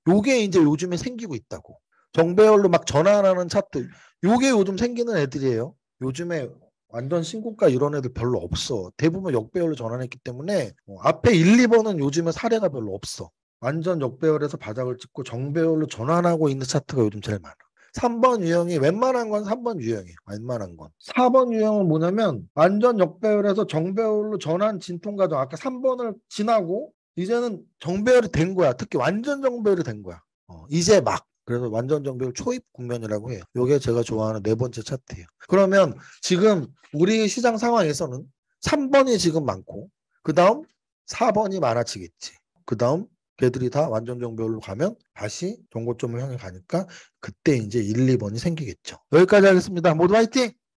요게 이제 요즘에 생기고 있다고. 정배열로 막 전환하는 차트. 요게 요즘 생기는 애들이에요. 요즘에 완전 신고가 이런 애들 별로 없어. 대부분 역배열로 전환했기 때문에 앞에 1, 2번은 요즘에 사례가 별로 없어. 완전 역배열에서 바닥을 찍고 정배열로 전환하고 있는 차트가 요즘 제일 많아. 3번 유형이 웬만한 건 3번 유형이에요. 웬만한 건. 4번 유형은 뭐냐면 완전 역배열에서 정배열로 전환 진통 과정. 아까 3번을 지나고 이제는 정배열이 된 거야. 특히 완전 정배열이 된 거야. 이제 막. 그래서 완전 정배열 초입 국면이라고 해요. 이게 제가 좋아하는 네 번째 차트예요. 그러면 지금 우리 시장 상황에서는 3번이 지금 많고 그 다음 4번이 많아지겠지. 그 다음 걔들이 다 완전 정배열로 가면 다시 정고점을 향해 가니까 그때 이제 1, 2번이 생기겠죠. 여기까지 하겠습니다. 모두 화이팅!